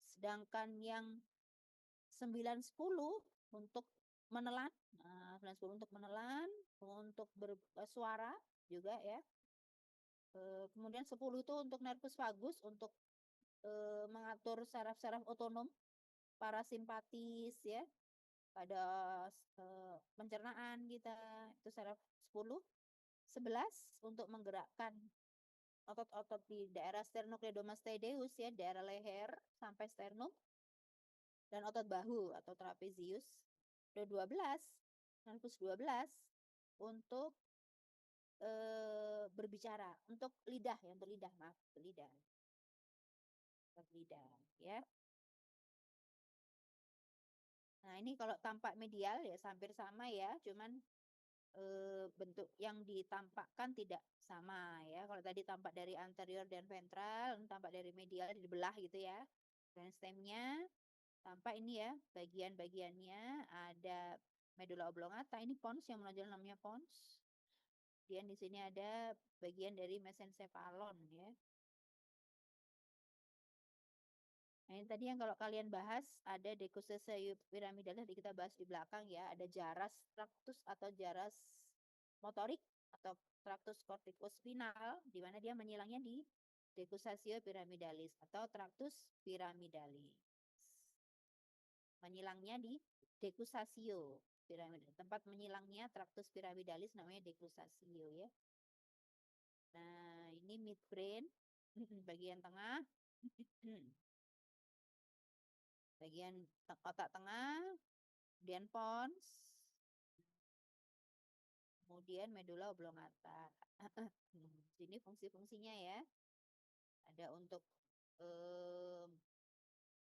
Sedangkan yang 9-10 untuk menelan, 9-10 untuk menelan, untuk bersuara juga ya. Kemudian 10 itu untuk nervus vagus untuk mengatur saraf-saraf otonom, parasimpatis ya, pada pencernaan kita, itu saraf 10. 11 untuk menggerakkan otot-otot di daerah sternocleidomastoideus ya, daerah leher sampai sternum, dan otot bahu atau trapezius. 12, nervus 12 untuk berbicara, untuk lidah ya, untuk lidah, maaf, untuk lidah. Untuk lidah ya. Nah, ini kalau tampak medial ya hampir sama ya, cuman bentuk yang ditampakkan tidak sama ya. Kalau tadi tampak dari anterior dan ventral, tampak dari medial dibelah gitu ya. Brainstemnya tampak ini ya, bagian-bagiannya ada medulla oblongata, ini pons yang menonjol namanya pons. Kemudian di sini ada bagian dari mesencephalon ya. Nah, ini tadi yang kalau kalian bahas ada decussation piramidalis, tadi kita bahas di belakang ya, ada jaras tractus atau jaras motorik atau tractus corticospinal di mana dia menyilangnya di decussatio piramidalis atau tractus piramidalis. Menyilangnya di decussatio piramidalis. Tempat menyilangnya tractus piramidalis namanya decussatio ya. Nah, ini midbrain bagian tengah. Bagian otak tengah, kemudian pons, kemudian medulla oblongata. Sini fungsi-fungsinya ya. Ada untuk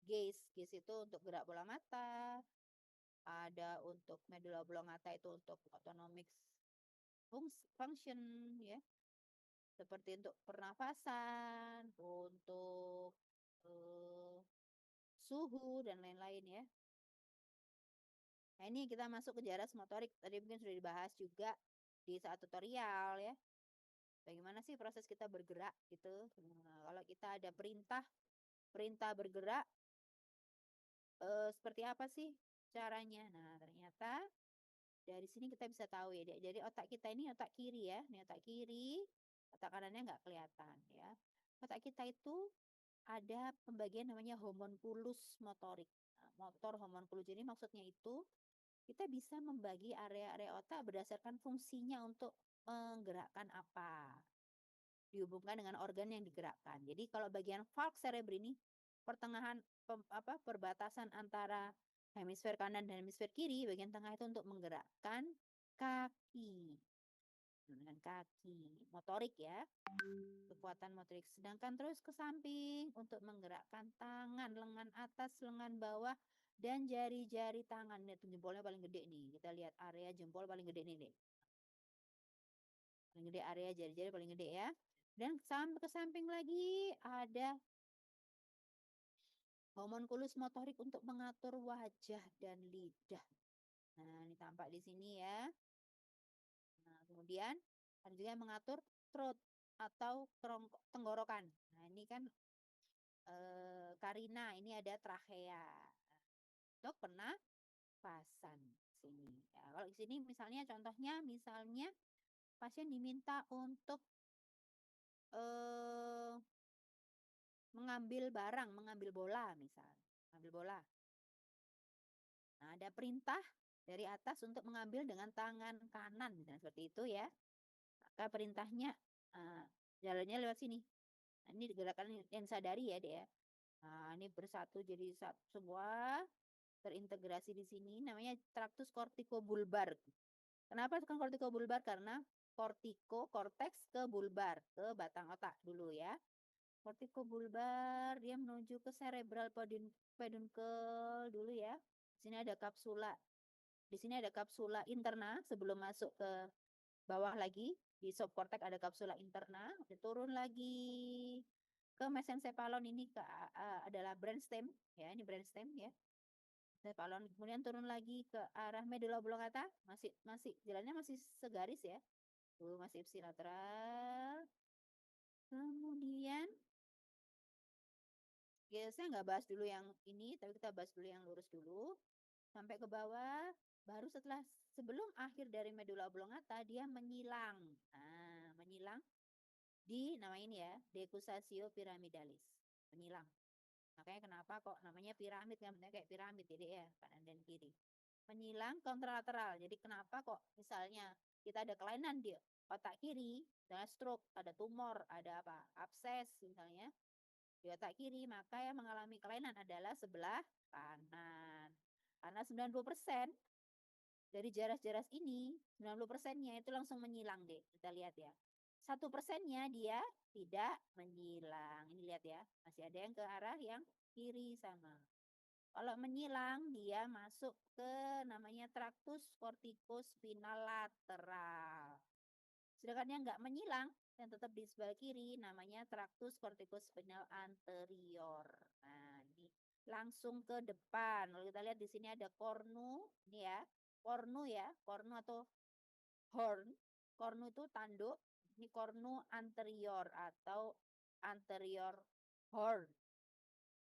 gaze itu untuk gerak bola mata. Ada untuk medulla oblongata itu untuk autonomic function ya. Seperti untuk pernafasan, untuk suhu dan lain-lain ya. Nah, ini kita masuk ke jaras motorik. Tadi mungkin sudah dibahas juga di saat tutorial ya. Bagaimana sih proses kita bergerak gitu. Nah, kalau kita ada perintah bergerak, seperti apa sih caranya? Nah, ternyata dari sini kita bisa tahu ya. Jadi otak kita ini otak kiri ya. Ini otak kiri, otak kanannya nggak kelihatan ya. Otak kita itu ada pembagian namanya homunculus motorik. Nah, motor homunculus ini maksudnya itu kita bisa membagi area-area otak berdasarkan fungsinya untuk menggerakkan apa, dihubungkan dengan organ yang digerakkan. Jadi kalau bagian valgus cerebri ini pertengahan perbatasan antara hemisfer kanan dan hemisfer kiri, bagian tengah itu untuk menggerakkan kaki. dengan kaki, motorik ya, kekuatan motorik. Sedangkan terus ke samping untuk menggerakkan tangan, lengan atas, lengan bawah, dan jari-jari tangan. Lihat jempolnya paling gede nih. Kita lihat area jempol paling gede nih deh. Paling gede area jari-jari paling gede ya. Dan sampai ke samping lagi ada homunculus motorik untuk mengatur wajah dan lidah. Nah, ini tampak di sini ya. Nah, kemudian ada juga yang mengatur throat atau tenggorokan. Nah, ini kan Karina, ini ada trachea. Dok pernah pasan sini. Ya, kalau di sini misalnya contohnya misalnya pasien diminta untuk eh, mengambil barang, mengambil bola misalnya, mengambil bola. Nah, ada perintah dari atas untuk mengambil dengan tangan kanan, misalnya seperti itu ya. Maka perintahnya jalannya lewat sini. Nah, ini gerakan yang sadari ya, Dek ya. Nah, ini bersatu jadi semua terintegrasi di sini namanya traktus kortikobulbar. Kenapa kan kortikobulbar? Karena kortiko, korteks ke bulbar, ke batang otak dulu ya. Kortikobulbar dia menuju ke cerebral peduncle dulu ya. Di sini ada kapsula. Di sini ada kapsula interna sebelum masuk ke bawah lagi. Di subkortek ada kapsula interna. Turun lagi ke mesencephalon ini adalah brainstem ya, ini brainstem ya. Cephalon kemudian turun lagi ke arah medulla oblongata, masih jalannya masih segaris ya. Tuh masih ipsilateral. Kemudian ya saya nggak bahas dulu yang ini, tapi kita bahas dulu yang lurus dulu sampai ke bawah. Baru sebelum akhir dari medulla oblongata dia menyilang. Nah, menyilang di nama ini ya, decussatio pyramidalis. Menyilang. Makanya kenapa kok namanya piramid, kan kayak piramid jadi ya, kanan dan kiri. Menyilang kontralateral. Jadi kenapa kok misalnya kita ada kelainan di otak kiri, misalnya stroke, ada tumor, ada apa? Abses misalnya di otak kiri, maka yang mengalami kelainan adalah sebelah kanan. Karena 90% dari jaras-jaras ini, 90%-nya itu langsung menyilang deh. Kita lihat ya. 1%-nya dia tidak menyilang. Ini lihat ya, masih ada yang ke arah yang kiri sama. Kalau menyilang, dia masuk ke namanya traktus kortikospinal lateral. Sedangkan yang nggak menyilang, yang tetap di sebelah kiri, namanya traktus kortikospinal anterior. Nah, ini langsung ke depan. Kalau kita lihat di sini ada kornu, ini ya, kornu atau horn. Kornu itu tanduk, ini kornu anterior atau anterior horn.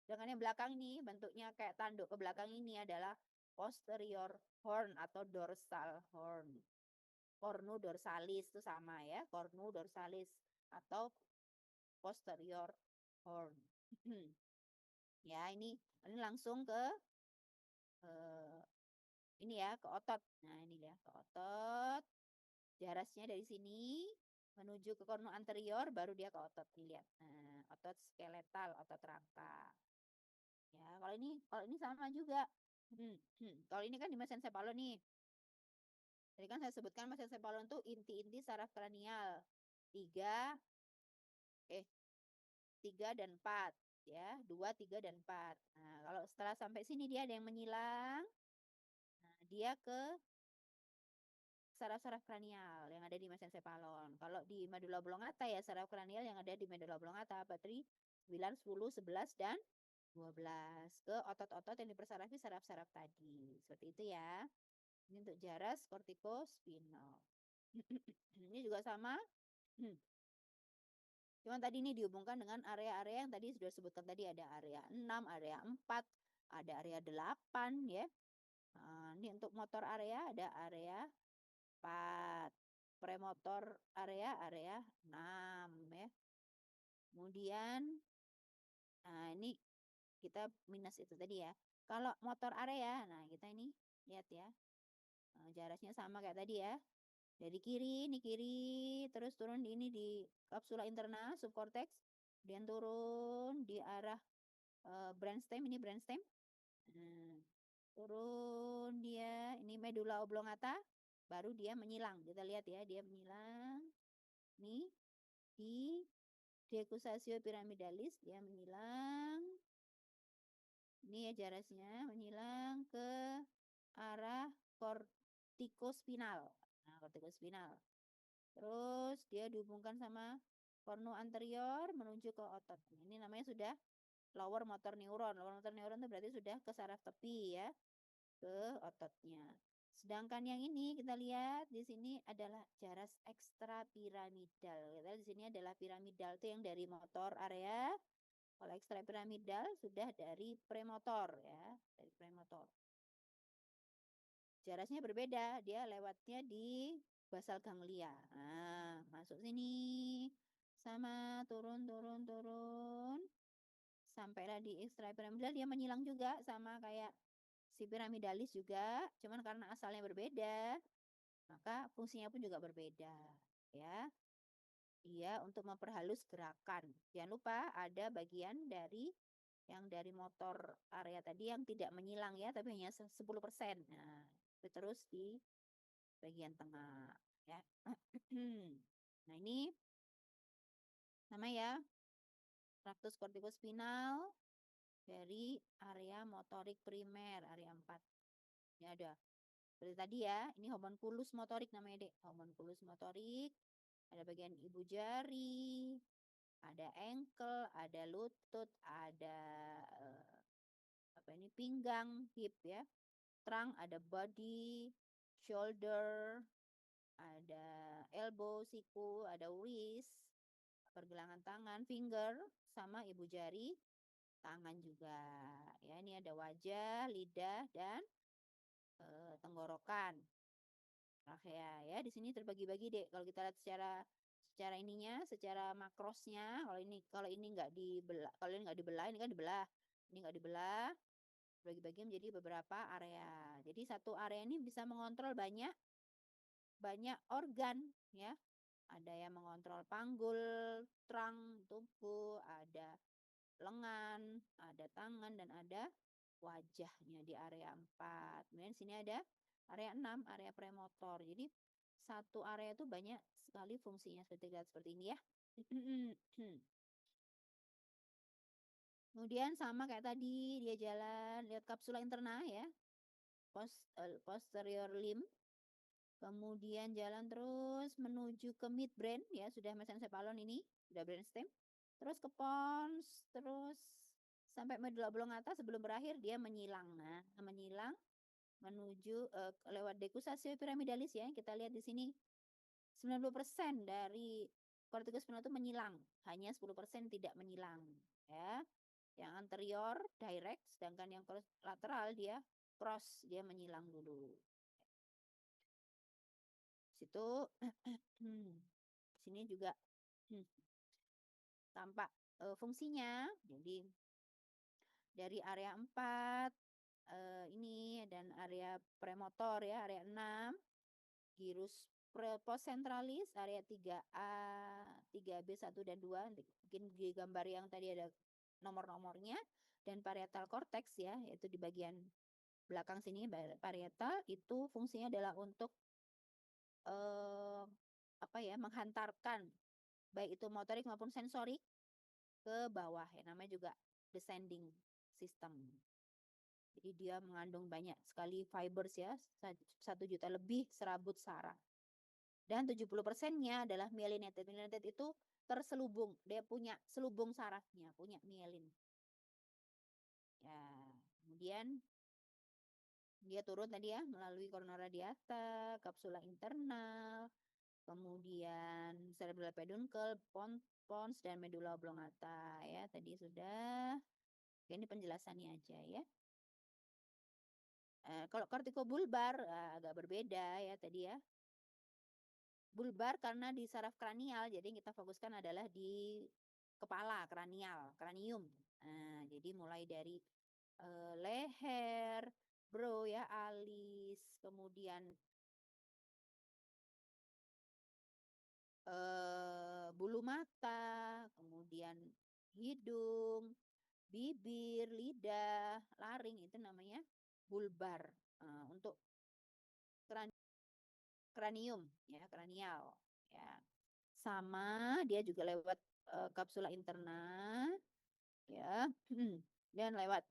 Dengan yang belakang ini bentuknya kayak tanduk ke belakang ini adalah posterior horn atau dorsal horn. Cornu dorsalis itu sama ya, cornu dorsalis atau posterior horn. Ya, ini langsung ke ini ya, ke otot. Nah, ini ya, ke otot. Jarasnya dari sini menuju ke cornu anterior baru dia ke otot, dilihat. Nah, otot skeletal, otot rangka. Ya, kalau ini sama juga. Kalau ini kan di mesencephalon nih. Tadi kan saya sebutkan mesencephalon itu inti-inti saraf kranial. 3 dan 4 ya, 2, 3 dan 4. Nah, kalau setelah sampai sini dia ada yang menyilang. Nah, dia ke saraf-saraf kranial yang ada di mesencephalon. Kalau di medulla oblongata ya saraf kranial yang ada di medulla oblongata, bateri 9, 10, 11 dan 12 ke otot-otot yang dipersarafi saraf-saraf tadi. Seperti itu ya. Ini untuk jaras kortikospinal. Ini juga sama. Cuman tadi ini dihubungkan dengan area-area yang tadi sudah sebutkan tadi, ada area 6, area 4, ada area 8 ya. Nah, ini untuk motor area ada area 4, premotor area 6 ya. Kemudian nah ini kita minus itu tadi ya. Kalau motor area, nah kita ini lihat ya. Nah, jarasnya sama kayak tadi ya. Dari kiri, ini kiri, terus turun di ini di kapsula interna, subcortex, kemudian turun di arah brainstem, ini brainstem. Turun dia, ini medulla oblongata, baru dia menyilang. Kita lihat ya, dia menyilang. Nih, di decussatio pyramidalis dia menyilang. Ini ya jarisnya menyilang ke arah kortikospinal. Nah, kortikospinal. Terus dia dihubungkan sama cornu anterior menuju ke otot. Ini namanya sudah lower motor neuron. Lower motor neuron itu berarti sudah ke saraf tepi ya, ke ototnya. Sedangkan yang ini kita lihat di sini adalah jaras ekstrapiramidal. Kita di sini adalah piramidal itu yang dari motor area. Kalau ekstrapiramidal sudah dari premotor ya, dari premotor. Jarasnya berbeda, dia lewatnya di basal ganglia. Nah, masuk sini. Sama turun turun turun. Sampailah di ekstrapiramidal dia menyilang juga sama kayak si piramidalis juga, cuman karena asalnya berbeda, maka fungsinya pun juga berbeda, ya. Dia untuk memperhalus gerakan. Jangan lupa ada bagian dari yang dari motor area tadi yang tidak menyilang ya, tapi hanya 10%. Nah, itu terus di bagian tengah, ya. Nah, ini nama ya traktus kortikospinal dari area motorik primer, area 4. Ini ada seperti tadi ya, ini homunculus motorik namanya, Dek. Homunculus motorik, ada bagian ibu jari, ada ankle, ada lutut, ada apa ini pinggang, hip ya. Trunk, ada body, shoulder, ada elbow, siku, ada wrist, pergelangan tangan, finger, sama ibu jari, tangan juga. Ya, ini ada wajah, lidah, dan tenggorokan. Trachea ya, di sini terbagi-bagi deh. Kalau kita lihat secara ininya, secara makrosnya, kalau ini nggak dibelah, kalau ini nggak dibelah, ini kan dibelah. Ini nggak dibelah, bagi-bagi menjadi beberapa area. Jadi satu area ini bisa mengontrol banyak organ ya. Ada yang mengontrol panggul, trunk, tubuh, ada lengan, ada tangan, dan ada wajahnya di area 4. Kemudian sini ada area 6, area premotor. Jadi satu area itu banyak sekali fungsinya seperti ini ya. Kemudian sama kayak tadi dia jalan lihat kapsula interna ya. Posterior limb. Kemudian jalan terus menuju ke midbrain ya, sudah mesencephalon ini, sudah brainstem. Terus ke pons, terus sampai medula oblongata sebelum berakhir dia menyilang. Nah, menyilang menuju lewat decussatio pyramidalis ya. Kita lihat di sini 90% dari corticus spinal itu menyilang, hanya 10% tidak menyilang ya. Yang anterior direct, sedangkan yang lateral dia cross, dia menyilang dulu. Situ sini juga tampak fungsinya. Jadi dari area 4 ini dan area premotor ya, area 6, gyrus postcentralis, area 3A, 3B 1 dan 2. Mungkin di gambar yang tadi ada nomor-nomornya, dan parietal cortex ya, yaitu di bagian belakang sini parietal itu fungsinya adalah untuk apa ya, menghantarkan baik itu motorik maupun sensorik ke bawah ya, namanya juga descending system. Jadi dia mengandung banyak sekali fibers ya, 1 juta lebih serabut saraf. Dan 70%-nya adalah myelinated. Myelinated itu terselubung, dia punya selubung sarafnya, punya myelin. Ya, kemudian dia turun tadi ya melalui corona radiata, kapsula internal, kemudian cerebral peduncle, pons, dan medula oblongata ya. Tadi sudah. Ini penjelasannya aja ya. Kalau kortikobulbar agak berbeda ya tadi ya. Bulbar karena di saraf kranial, jadi yang kita fokuskan adalah di kepala, kranium. Nah, jadi mulai dari leher, brow ya, alis, kemudian bulu mata, kemudian hidung, bibir, lidah, laring, itu namanya bulbar. Untuk kranium ya, kranial ya. sama dia juga lewat kapsula interna ya. Dan lewat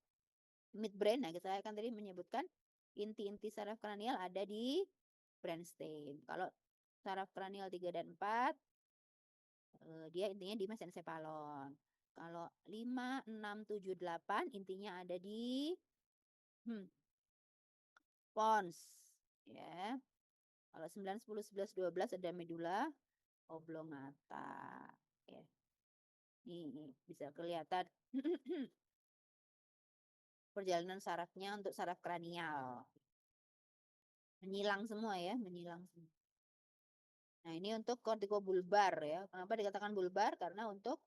midbrain. Nah, saya kan tadi menyebutkan inti-inti saraf kranial ada di brainstem. Kalau saraf kranial 3 dan 4 dia intinya di mesencephalon. Kalau 5, 6, 7, 8 intinya ada di pons ya. Kalau 9, 10, 11, 12 ada medula oblongata ya. Ini bisa kelihatan perjalanan sarafnya untuk saraf kranial. Menyilang semua ya, menyilang semua. Nah, ini untuk kortikobulbar ya. Kenapa dikatakan bulbar? Karena untuk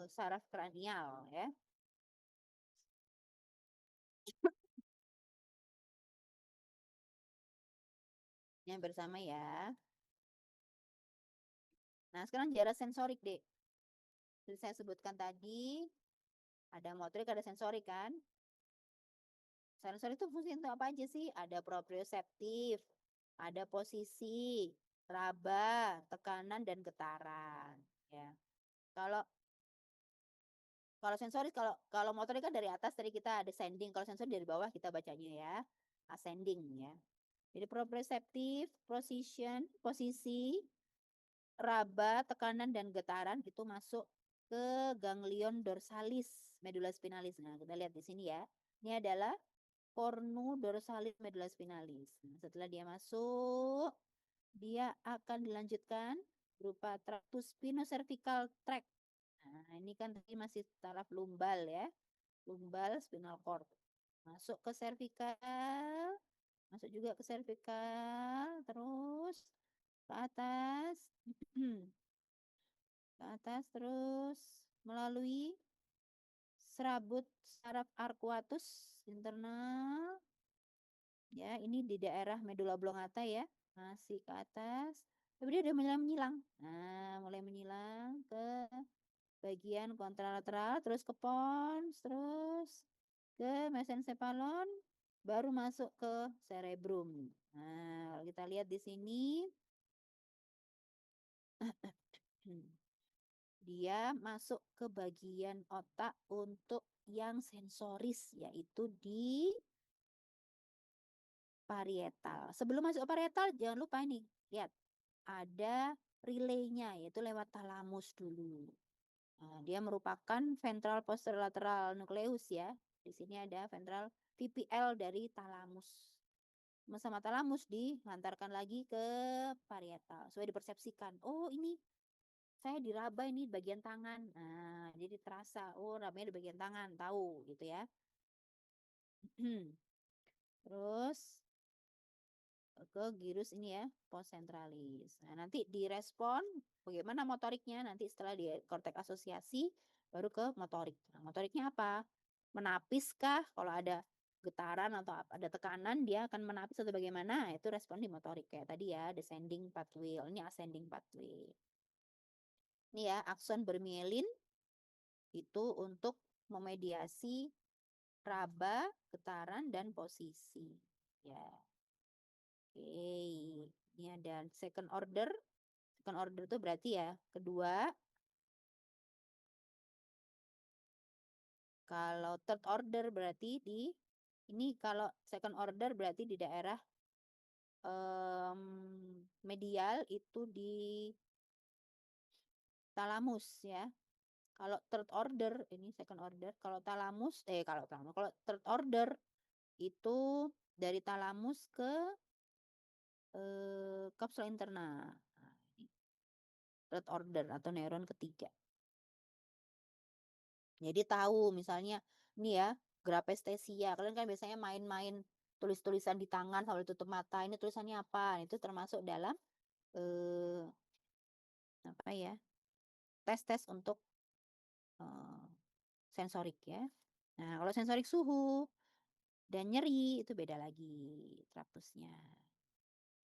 saraf kranial ya. Yang bersama ya. Nah, sekarang jarak sensorik, Dek. Seperti saya sebutkan tadi, ada motorik, ada sensorik kan? Sensorik itu fungsi untuk apa aja sih? Ada proprioseptif, ada posisi, raba, tekanan, dan getaran. Ya. Kalau kalau sensorik, kalau motorik kan dari atas tadi kita descending, kalau sensorik dari bawah kita bacanya ya ascending ya. Jadi proprioseptif, posisi, raba, tekanan, dan getaran itu masuk ke ganglion dorsalis medulla spinalis. Nah, kita lihat di sini ya. Ini adalah cornu dorsalis medulla spinalis. Nah, setelah dia masuk, dia akan dilanjutkan berupa tractus spinocervical tract. Nah, ini kan tadi masih taraf lumbal ya. Lumbal spinal cord. Masuk ke cervical, masuk juga ke cervical, terus ke atas. Ke atas terus melalui serabut saraf arcuatus internal ya, ini di daerah medula oblongata ya, masih ke atas tapi dia udah mulai menyilang. Nah, mulai menyilang ke bagian kontralateral, terus ke pons, terus ke mesencephalon, baru masuk ke cerebrum. Nah, kalau kita lihat di sini dia masuk ke bagian otak untuk yang sensoris, yaitu di parietal. Sebelum masuk ke parietal, jangan lupa ini, lihat, ada relaynya, yaitu lewat talamus dulu. Nah, dia merupakan ventral posterolateral nucleus ya. Di sini ada ventral VPL dari talamus. Sama talamus dihantarkan lagi ke parietal supaya dipersepsikan. Oh, ini saya diraba ini di bagian tangan. Nah, jadi terasa, oh rabanya di bagian tangan, tahu gitu ya. Terus ke gyrus ini ya, pons centralis. Nah, nanti direspon bagaimana motoriknya nanti setelah di korteks asosiasi baru ke motorik. Nah, motoriknya apa? Menapiskah? Kalau ada getaran atau ada tekanan dia akan menapis atau bagaimana? Itu respon di motorik kayak tadi ya, descending pathway. Ini ascending pathway. Ini ya, akson bermielin itu untuk memediasi raba, getaran, dan posisi. Ya. Oke, ini ada second order. Second order itu berarti ya, kedua. Kalau third order berarti ini kalau second order berarti di daerah medial itu di talamus ya. Kalau third order, ini second order. Kalau kalau third order itu dari talamus ke kapsula interna. Nah, third order atau neuron ketiga. Jadi tahu misalnya ini ya, grapestesia. Kalian kan biasanya main-main tulis-tulisan di tangan sambil tutup mata. Ini tulisannya apa? Itu termasuk dalam apa ya? Tes-tes untuk sensorik ya. Nah, kalau sensorik suhu dan nyeri itu beda lagi traktusnya.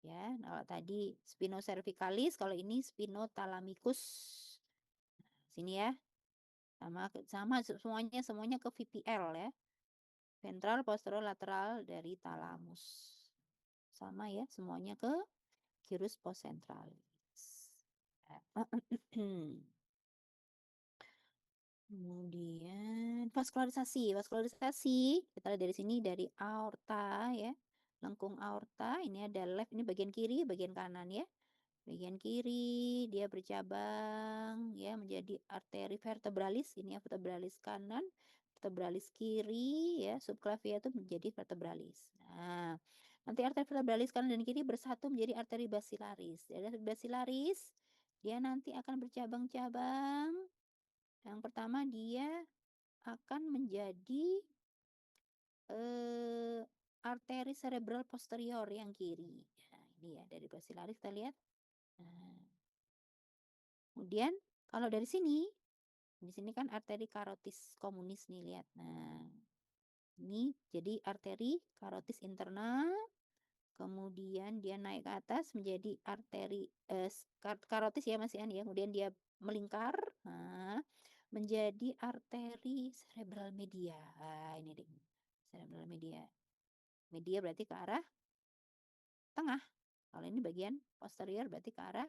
Ya, kalau tadi spinocervicalis, kalau ini spinothalamicus. Nah, sini ya. Sama semuanya ke VPL ya. Ventral posterolateral dari talamus. Sama ya, semuanya ke gyrus postcentralis. Kemudian vaskularisasi. Vaskularisasi, kita lihat dari sini dari aorta ya. Lengkung aorta, ini ada left, ini bagian kiri, bagian kanan ya. Bagian kiri dia bercabang ya menjadi arteri vertebralis, ini ya vertebralis kanan, vertebralis kiri ya, subclavia itu menjadi vertebralis. Nah, nanti arteri vertebralis kanan dan kiri bersatu menjadi arteri basilaris. Dari arteri basilaris dia nanti akan bercabang-cabang. Yang pertama dia akan menjadi arteri cerebral posterior yang kiri. Nah, ini ya dari basilaris kita lihat. Nah, kemudian kalau dari sini, di sini kan arteri karotis komunis nih lihat. Nah, ini jadi arteri karotis internal, kemudian dia naik ke atas menjadi arteri karotis ya Mas Ian ya. Kemudian dia melingkar, nah, menjadi arteri cerebral media. Nah, ini deh. Cerebral media. Media berarti ke arah tengah. Kalau ini bagian posterior berarti ke arah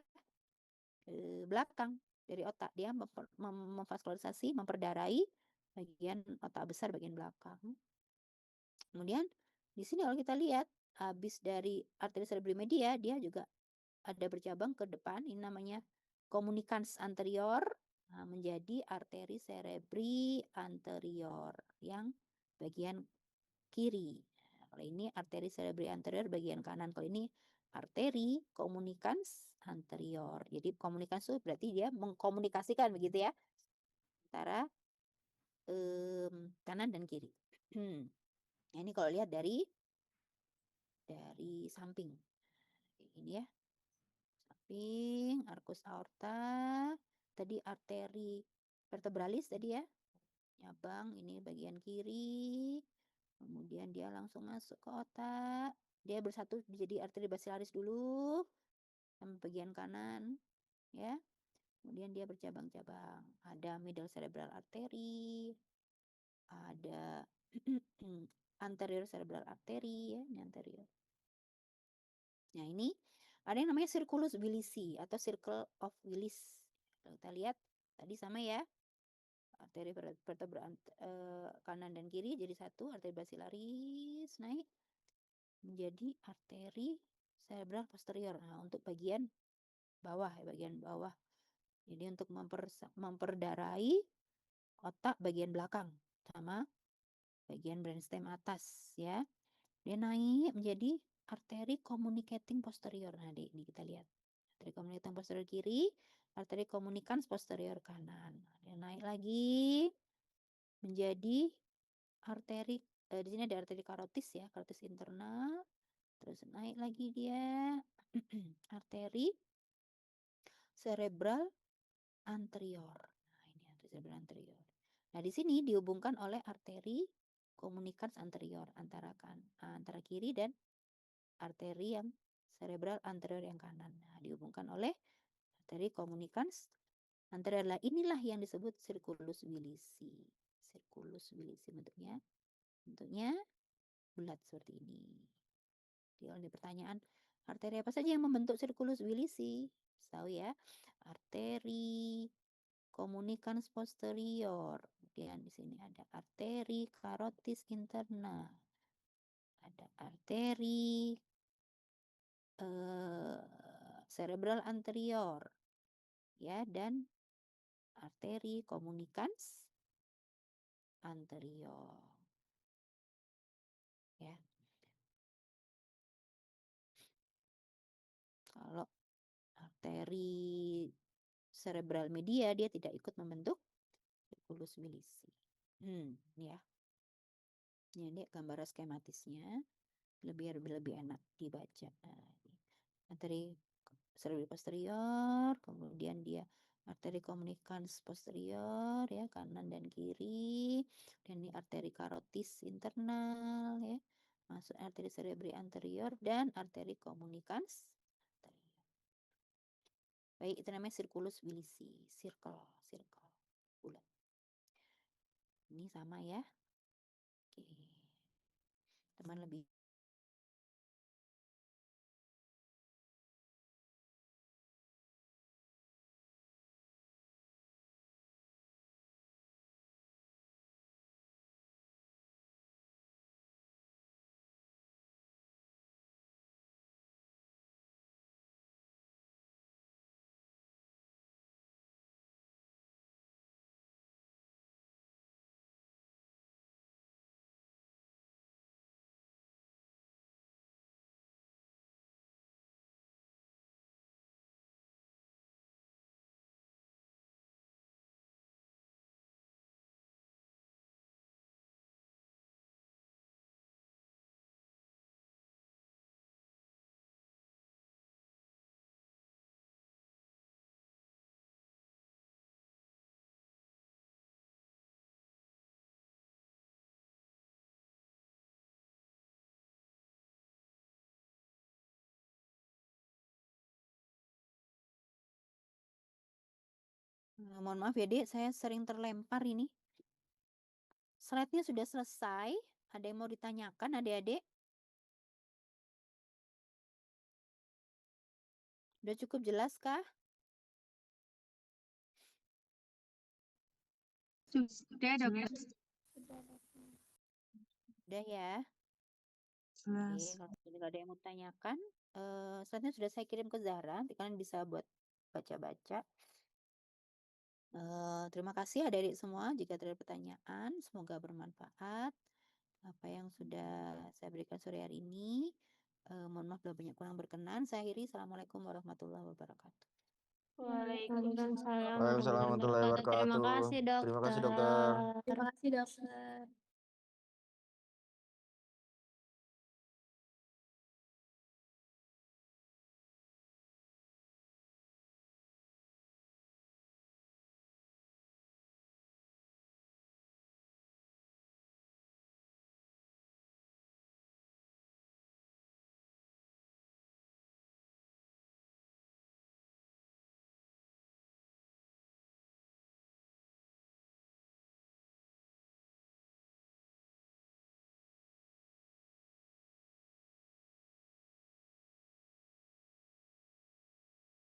belakang dari otak. Dia memvaskularisasi, memperdarai bagian otak besar bagian belakang. Kemudian di sini kalau kita lihat habis dari arteri cerebri media dia juga ada bercabang ke depan, ini namanya communicans anterior, menjadi arteri cerebri anterior yang bagian kiri. Nah, kalau ini arteri cerebri anterior bagian kanan, kalau ini arteri communicans anterior. Jadi communicans itu berarti dia mengkomunikasikan begitu ya antara kanan dan kiri. Nah, ini kalau lihat dari samping. Ini ya. Samping, arcus aorta, tadi arteri vertebralis tadi ya. Nyabang ini bagian kiri. Kemudian dia langsung masuk ke otak. Dia bersatu menjadi arteri basilaris dulu sama bagian kanan ya. Kemudian dia bercabang-cabang. Ada middle cerebral artery, ada anterior cerebral artery ya, ini anterior. Nah, ini ada yang namanya circulus Willisi atau circle of Willis. Kalau kita lihat tadi sama ya. Arteri vertebra kanan dan kiri jadi satu, arteri basilaris naik menjadi arteri cerebral posterior. Nah, untuk bagian bawah ya, bagian bawah. Jadi untuk memperdarai otak bagian belakang sama bagian brainstem atas ya. Dia naik menjadi arteri communicating posterior. Nah, ini kita lihat. Arteri communicating posterior kiri, arteri communicans posterior kanan. Dia naik lagi menjadi arteri di sini ada arteri karotis ya, karotis internal. Terus naik lagi dia arteri cerebral anterior. Nah, ini arteri cerebral anterior. Nah, di sini dihubungkan oleh arteri communicans anterior antara kiri dan arteri yang cerebral anterior yang kanan. Nah, dihubungkan oleh arteri communicans anterior. Inilah yang disebut circulus Willisi. Circulus Willisi bentuknya bulat seperti ini. Jadi ada pertanyaan, arteri apa saja yang membentuk circulus Willisi? Tahu ya, arteri communicans posterior. Kemudian di sini ada arteri karotis internal. Ada arteri cerebral anterior ya dan arteri communicans anterior ya. Kalau arteri cerebral media dia tidak ikut membentuk circulus Willisi. Ya. Ini gambar skematisnya lebih enak dibaca. Arteri cerebral posterior, kemudian dia arteri communicans posterior ya kanan dan kiri, dan ini arteri karotis internal ya, masuk arteri cerebri anterior dan arteri communicans anterior. Baik, itu namanya circulus Willisi, circle bulat. Ini sama ya. Oke. Teman lebih Mohon maaf ya, Dek, saya sering terlempar ini. Slide-nya sudah selesai. Ada yang mau ditanyakan, adik-adik? Udah cukup jelas kah? Sudah, dokter. Udah ya. Oke, kalau tidak ada yang mau tanyakan, slide-nya sudah saya kirim ke Zahra. Nanti kalian bisa buat baca-baca. Terima kasih adik-adik semua. Jika ada pertanyaan, semoga bermanfaat. Apa yang sudah saya berikan sore hari ini. Mohon maaf bila banyak kurang berkenan. Saya akhiri. Assalamualaikum warahmatullahi wabarakatuh. Waalaikumsalam Waalaikumsalam warahmatullahi warahmatullahi wabarakatuh. Terima wabarakatuh. kasih, dokter. Terima kasih, dokter. Terima kasih, dokter.